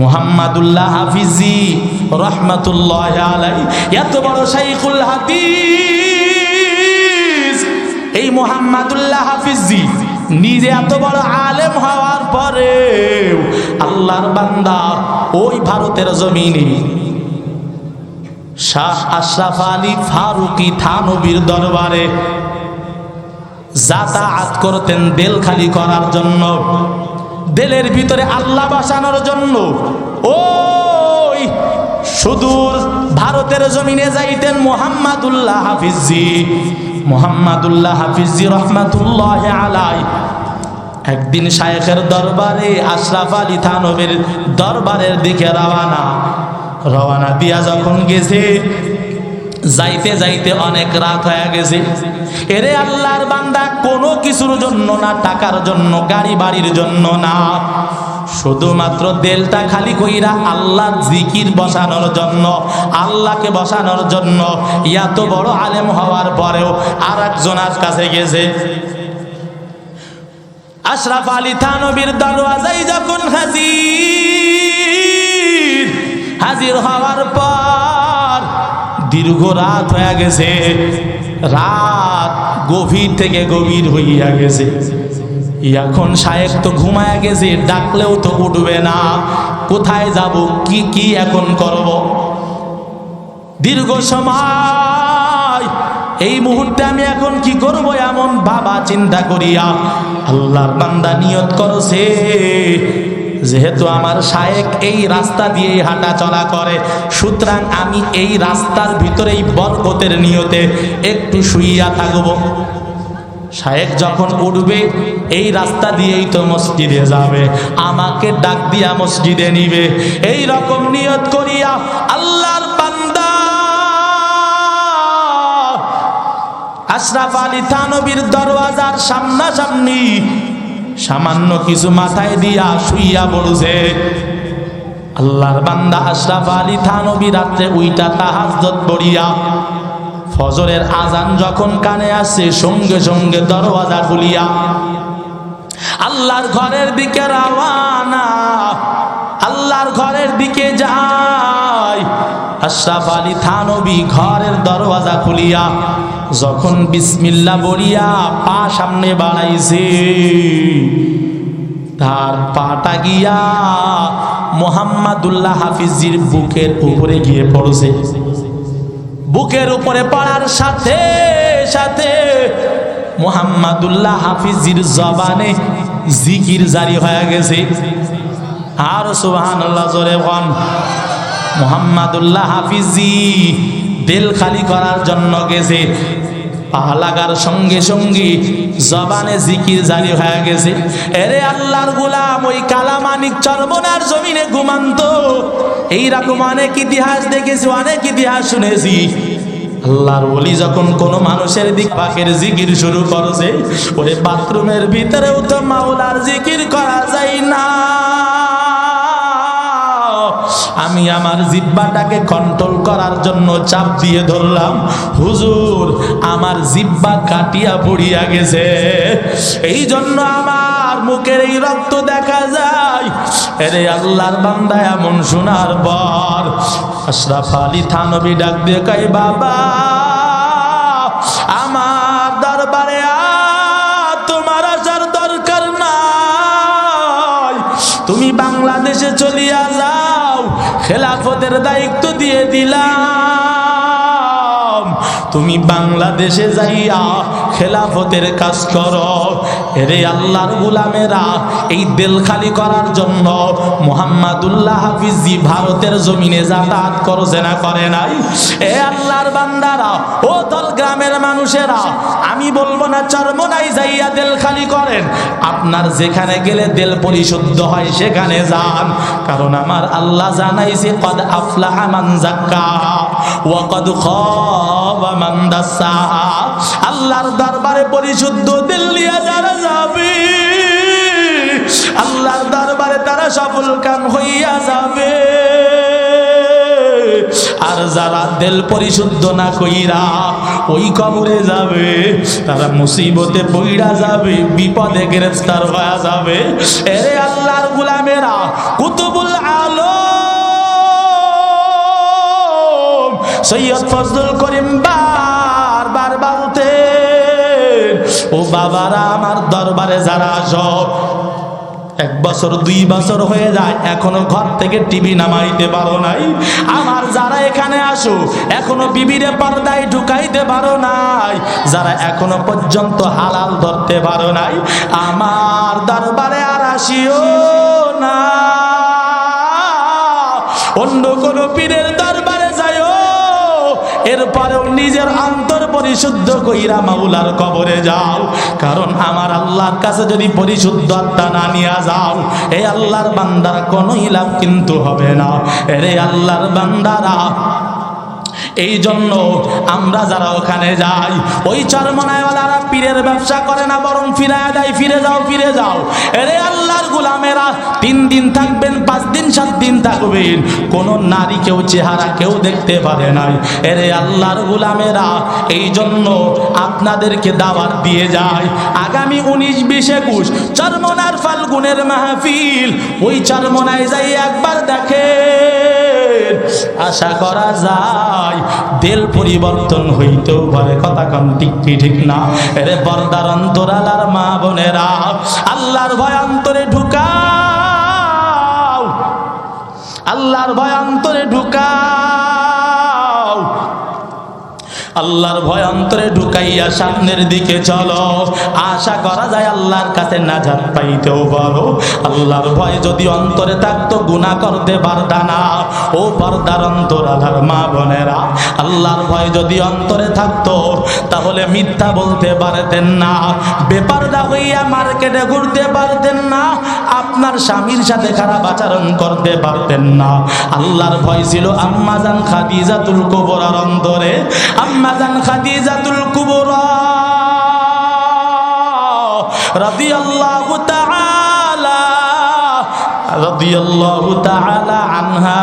মুহাম্মাদুল্লাহ হাফিজি রহমাতুল্লাহি আলাইহি এত বড় শাইখুল হাদিস, এই মুহাম্মাদুল্লাহ হাফিজি নিজে এত বড় আলেম হওয়ার পরে আল্লাহর বান্দা ওই ভারতের জমিনে শাহ আশরাফ আলী ফারুকি থানবীর দরবারে যাতায়াত করতেন দিল খালি করার জন্য, দিলের ভিতরে আল্লাহ বসানোর জন্য। ওই সুদূর ভারতের জমিনে যাইতেন মুহাম্মাদুল্লাহ হাফিজি। মুহাম্মাদুল্লাহ হাফিজি রহমাতুল্লাহি আলাইহি একদিন শায়েখের দরবারে আশরাফ আলী থানবীর দরবারের দিকে রওনা দিয়া যখন গেছে, যাইতে যাইতে অনেক রাত হয়ে গেছে। এরে আল্লাহর বান্দা, কোনো কিছুর জন্য না, টাকার জন্য, গাড়ি বাড়ির জন্য না, শুধুমাত্র দিলটা খালি কইরা আল্লাহর জিকির বসানোর জন্য, আল্লাহকে বসানোর জন্য। এত বড় আলেম হওয়ার পরেও আর একজনের কাছে গেছে। আশরাফ আলী থানবীর দরওয়াজায় যখন হাজির হওয়ার পর দীর্ঘ রাত হয়ে গেছে, রাত গভীর থেকে গভীর হইয়া গেছে। এখন শায়েখ তো ঘুমায়া গেছে, ডাকলেও তো উঠবে না, কোথায় যাব, কি এখন করব? দীর্ঘ সময় এই মুহূর্তে আমি এখন কি করব এমন বাবা চিন্তা করিয়া আল্লাহর বান্দা নিয়ত করছে, যেহেতু আমার শায়েখ এই রাস্তা দিয়ে হাঁটা চলা করে, সুতরাং আমি এই রাস্তার ভিতরেই বরকতের নিয়তে একটু শুইয়া থাকব। শায়েখ যখন উঠবে এই রাস্তা দিয়েই তো মসজিদে যাবে, আমাকে ডাক দিয়া মসজিদে নিবে। এই রকম নিয়ত করিয়া আল্লাহর বান্দা আশরাফ আলী থানবীর দরওয়াজার সামনাসামনি সামান্য কিছু মাথায় দিয়া শুইয়া পড়ছে। আল্লাহর বান্দা আশরাফ আলী থানবী রাত্রে উইটা তাহাজ্জুদ পড়িয়া ফজরের আজান যখন কানে আসে, সঙ্গে সঙ্গে দরওয়াজা খুলিয়া আল্লাহর ঘরের দিকে রওনা, আল্লাহর ঘরের দিকে যায়। আশরাফ আলী থানবী ঘরের দরওয়াজা খুলিয়া যখন বিসমিল্লাহ বলিয়া পা সামনে বাড়াইছে, তার পাটা গিয়া মুহাম্মাদুল্লাহ হাফিজির বুকের উপরে গিয়ে পড়ছে। বুকের উপরে পড়ার সাথে সাথে মুহাম্মাদুল্লাহ হাফিজির জবানে জিকির জারি হয়ে গেছে। আর সুবহানাল্লাহ জোরে বল। মুহাম্মাদুল্লাহ হাফিজি দিল খালি করার জন্য গেছে, পা লাগার সঙ্গে সঙ্গে জবানে জিকির জারি হয়ে গেছে। এরে আল্লাহর গোলাম, ওই কালামানিক চরমনার জমিনে ঘুমান্ত। এইরকম অনেক ইতিহাস দেখেছি, অনেক ইতিহাস শুনেছি। আল্লাহর ওলি যখন কোনো মানুষের দিক পাকের জিকির শুরু করছে, ওই বাথরুমের ভিতরেও তো মাওলার জিকির করা যায় না। আমি আমার জিহ্বাটাকে কন্ট্রোল করার জন্য চাপ দিয়ে ধরলাম, হুজুর আমার জিহ্বা কাটিয়া পড়িয়া গেছে। এই জন্য আমার আমার মুখের এই রক্ত দেখা যায়। এরে আল্লাহর বান্দা এমন শোনার পর আশরাফ আলী থানভী ডাক দিয়ে কয়, বাবা আমার দরবারে তোমার আসার দরকার নাই, তুমি বাংলাদেশে চলিয়া যাও, খেলাফতের দায়িত্ব দিয়ে দিলাম, তুমি বাংলাদেশে যাইয়া খেলাফতের কাজ করো। এরে আল্লাহর গোলামেরা, এই দিল খালি করার জন্য মুহাম্মাদুল্লাহ হাফিজি ভারতের জমিনে যাতায়াত করছে না করে নাই? এ আল্লাহর বান্দারা, ও দল গ্রামের মানুষেরা, আমি বলবো না চরমোনাই যাইয়া দিল খালি করেন, আপনার যেখানে গেলে দিল পরিশুদ্ধ হয় সেখানে যান, কারণ আমার আল্লাহ জানাইছে কদ আফলাহা মান যাক্কাহা ওয়া কদ খাবা মান দাসসাহা। আল্লাহর দরবারে পরিশুদ্ধ দিল নিয়ে যারা যাবে, আল্লাহর দরবারে তারা সফল কাম হইয়া যাবে। আর যারা দিল পরিশুদ্ধ না কইরা ওই কবরে যাবে, তারা মুসিবতে পইড়া যাবে, বিপদে গ্রেফতার হয়ে যাবে। এরে আল্লাহর গোলামেরা, কুতুবুল আলম সৈয়দ ফজলুল করিম বারবার বলতেন, ও বাবারা আমার দরবারে যারা আসো, 1 বছর 2 বছর হয়ে যায় এখনো ঘর থেকে টিভি নামাইতে পারো নাই, আমার যারা এখানে আসো এখনো বিবিরে পর্দায় ঢুকাইতে পারো নাই, যারা এখনো পর্যন্ত হালাল ধরতে পারো নাই, আমার দরবারে আর আসিও না, অন্য কোন পীরের দরবারে যাইও, এরপরেও নিজের অন্তর পরিশুদ্ধ কইরা মাওলার কবরে যাও, কারণ আমার আল্লাহর কাছে যদি পরিশুদ্ধ আত্মা না নিয়ে যাও, এই আল্লাহর বান্দার কোনো লাভ কিন্তু হবে না। এরে আল্লাহর বান্দারা, এই জন্য আমরা যারা ওখানে যাই, ওই চরমনাইওয়ালারা পীরের ব্যবসা করে না, বরং ফিরায় দেয়, ফিরে যাও ফিরে যাও। এরে আল্লাহর গোলামেরা, 3 দিন থাকবেন, 5 দিন 7 দিন থাকবেন, কোন নারী কেউ চেহারা কেউ দেখতে পারে নাই। এরে আল্লাহর গোলামেরা, এই জন্য আপনাদেরকে দাওয়াত দিয়ে যায়, আগামী 19, 20, 21 চরমনার ফাল্গুনের মাহফিল, ওই চরমনায় যাই একবার দেখে, আশা করা যায় দিল পরিবর্তন হইতেও পারে। কথা কন ঠিক কি ঠিক না? এরে পর্দার অন্তরালার মা বোনেরা, আল্লাহর ভয় অন্তরে ঢুকাও, আল্লাহর ভয় অন্তরে ঢুকাও, আল্লাহর ভয় অন্তরে ঢুকাইয়া সামনের দিকে চলো, আশা করা যায় আল্লাহর কাছে নাজাত পাইতেও পারো। আল্লাহর ভয় যদি অন্তরে থাকতো গুনাহ করতে পারতা না। ও পর্দার অন্তরালার মা বোনেরা, আল্লাহর ভয় যদি অন্তরে থাকতো তাহলে মিথ্যা বলতে পারতেন না, বেপরদা হইয়া মার্কেটে ঘুরতে পারতেন না, আপনার স্বামীর সাথে খারাপ আচরণ করতে পারতেন না। আল্লাহর ভয় ছিল আম্মাজান খাদিজাতুল কুবরার অন্তরে। আম্মাজান খাদিজাতুল কুবরা রাদিয়াল্লাহু তাআলা আনহা,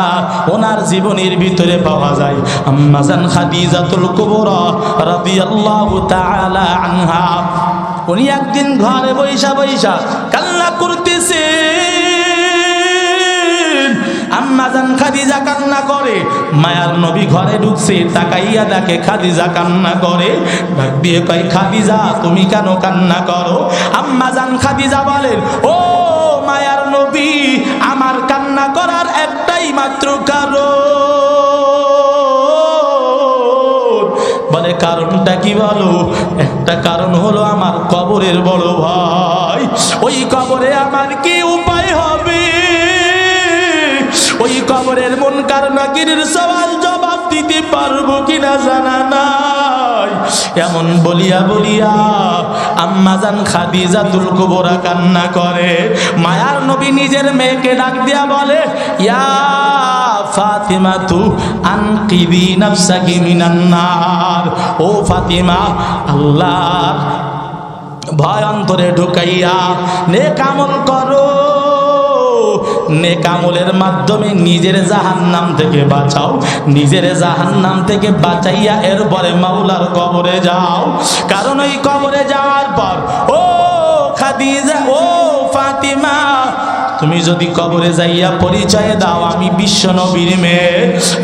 ওনার জীবনের ভিতরে পাওয়া যায় আম্মাজান খাদিজাতুল কুবরা রাদিয়াল্লাহু তাআলা আনহা। উনি একদিন ঘরে বৈশা বৈশা কান্না করতেছে। আম্মাজান খাদিজা কান্না করে, মায়ার নবী ঘরে ঢুকছে, তাকাইয়া দেখে খাদিজা কান্না করে, ডাক দিয়ে কয়, খাদিজা তুমি কেন কান্না করো? আম্মাজান খাদিজা বলেন, ও মায়ার নবী, আমার কান্না করার একটাই মাত্র কারণ। বলে কারণটা কি বলো? একটা কারণ হলো আমার কবরের বড় ভয়। ওই কবরে আমার কি উপায় হবে? ওই কবরের মুনকার নাকিরের সওয়াল জবাব দিতে পারবো কিনা জানা নাই। এমন বলিয়া বলিয়া আম্মাজান খাদিজাতুল কুবরা কান্না করে। মায়ার নবী নিজের মেয়েকে ডাক দিয়া বলে, ইয়া ফাতিমাতু আনকিদি নাফসাকি মিনান নার। ও ফাতিমা, আল্লাহর ভয় অন্তরে ঢুকাইয়া নেক আমল করো, নেক আমলের মাধ্যমে নিজের জাহান্নাম থেকে বাঁচাও, নিজের জাহান্নাম থেকে বাঁচাইয়া এরপরে মাওলার কবরে যাও। কারণ ওই কবরে যাওয়ার পর ও খাদিজা, ও তুমি যদি কবরে যাইয়া পরিচয় দাও আমি বিশ্ব নবীর মেয়ে,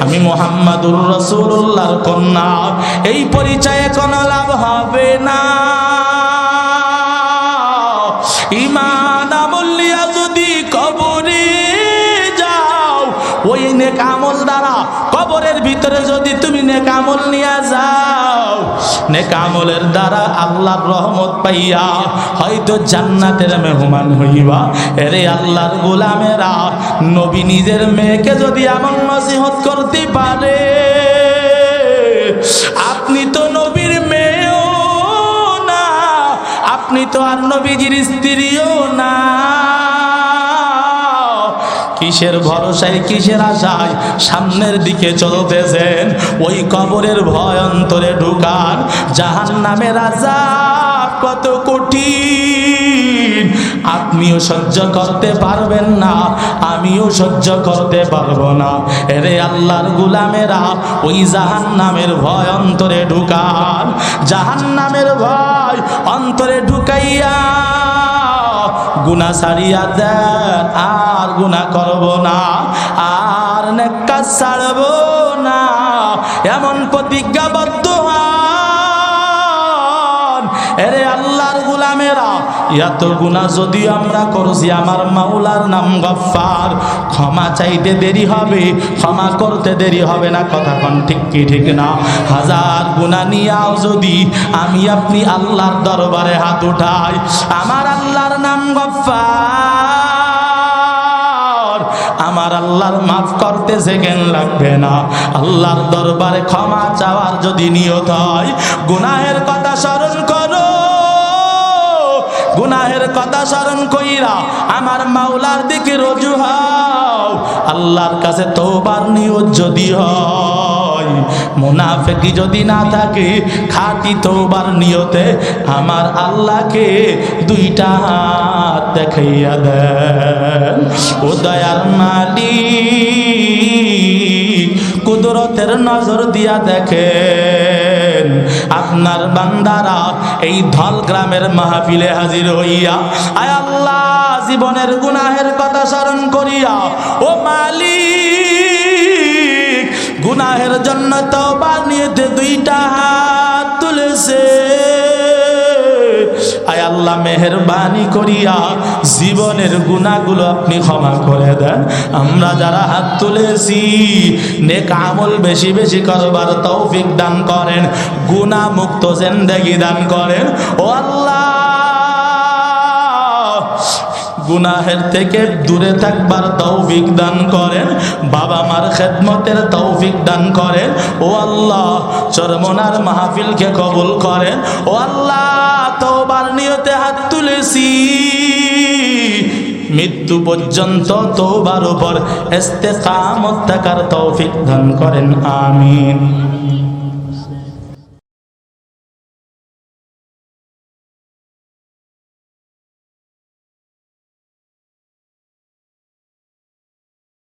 আমি মুহাম্মাদুর রাসূলুল্লাহর কন্যা, এই পরিচয়ে কোনো লাভ হবে না। ঈমান আমল নিয়া যদি কবরে যাও, ওই নেক আমল দ্বারা কবরের ভিতরে যদি তুমি নেক আমল নিয়া যাও, নেক আমলের দ্বারা আল্লাহর রহমত পাইয়া হয়তো জান্নাতের মেহমান হইবা। এরে আল্লাহর গোলামেরা, নবী নিজের মেয়েকে যদি এমন নসিহত করতে পারে, আপনি তো নবীর মেয়েও না, আপনি তো আর নবীজির স্ত্রীও না, কিসের ভরসায় কিসের আশায় সামনের দিকে চলতেছেন? ওই কবরের ভয় অন্তরে ঢুকান। জাহান্নামের আযাব কত কঠিন আপনিও সহ্য করতে পারবেন না, আমিও সহ্য করতে পারবো না। এরে আল্লাহর গোলামেরা, ওই জাহান্নামের ভয় অন্তরে ঢুকান। জাহান্নামের ভয় অন্তরে ঢুকাইয়া গুনাহ ছাড়িয়া দেন, আর গুনাহ করব না, আর নেক কাজ ছাড়ব না, এমন প্রতিজ্ঞাবদ্ধ হন। এরে আল্লাহর গোলামেরা, এত গুনাহ যদি আমরা করছি, আমার মাওলার নাম গফফার, ক্ষমা চাইতে দেরি হবে, ক্ষমা করতে দেরি হবে না। কথা কোন ঠিক কি ঠিক না? হাজার গুনাহ নিয়েও যদি আমি আপনি আল্লাহর দরবারে হাত উঠাই, আমার আল্লাহর নাম গফফার, আমার আল্লাহর মাফ করতে সেকেন্ড লাগবে না। আল্লাহর দরবারে ক্ষমা চাওয়ার যদি নিয়ত হয়, গুনাহের কথা স্মরণ করো, গুনাহের কথা স্মরণ কইরা আমার মাওলার দিকে রুজু হও। আল্লাহর কাছে তওবার নিয়ত যদি হয়, মুনাফিকি যদি না থাকে, খাঁটি তওবার নিয়তে আমার আল্লাহকে দুইটা হাত দেখাইয়া দেন। ও দয়ার মালিক, কুদরতের নজর দিয়া দেখেন, আপনার বান্দারা এই ধল গ্রামের মাহফিলে হাজির হইয়া, আয় আল্লাহ জীবনের গুনাহের কথা স্মরণ করিয়া, ও মালিক গুনাহের জন্য তওবা নিয়তে দুইটা হাত তুলেছে। আয় আল্লাহ মেহেরবানি করিয়া জীবনের গুনাহগুলো আপনি ক্ষমা করে দেন। আমরা যারা হাত তুলেছি, নেক আমল বেশি বেশি করবার তৌফিক দান করেন, গুনাহ মুক্ত জিন্দেগি দান করেন। ও আল্লাহ, গুনাহের থেকে দূরে থাকবার তৌফিক দান করেন, বাবা মার খেদমতের তৌফিক দান করেন। ও আল্লাহ, চরমনার মাহফিলকে কবুল করেন। ও আল্লাহ, তওবার নিয়তে হাত তুলেছি, মৃত্যু পর্যন্ত তওবার উপর ইস্তেকামত থাকার তৌফিক দান করেন। আমিন।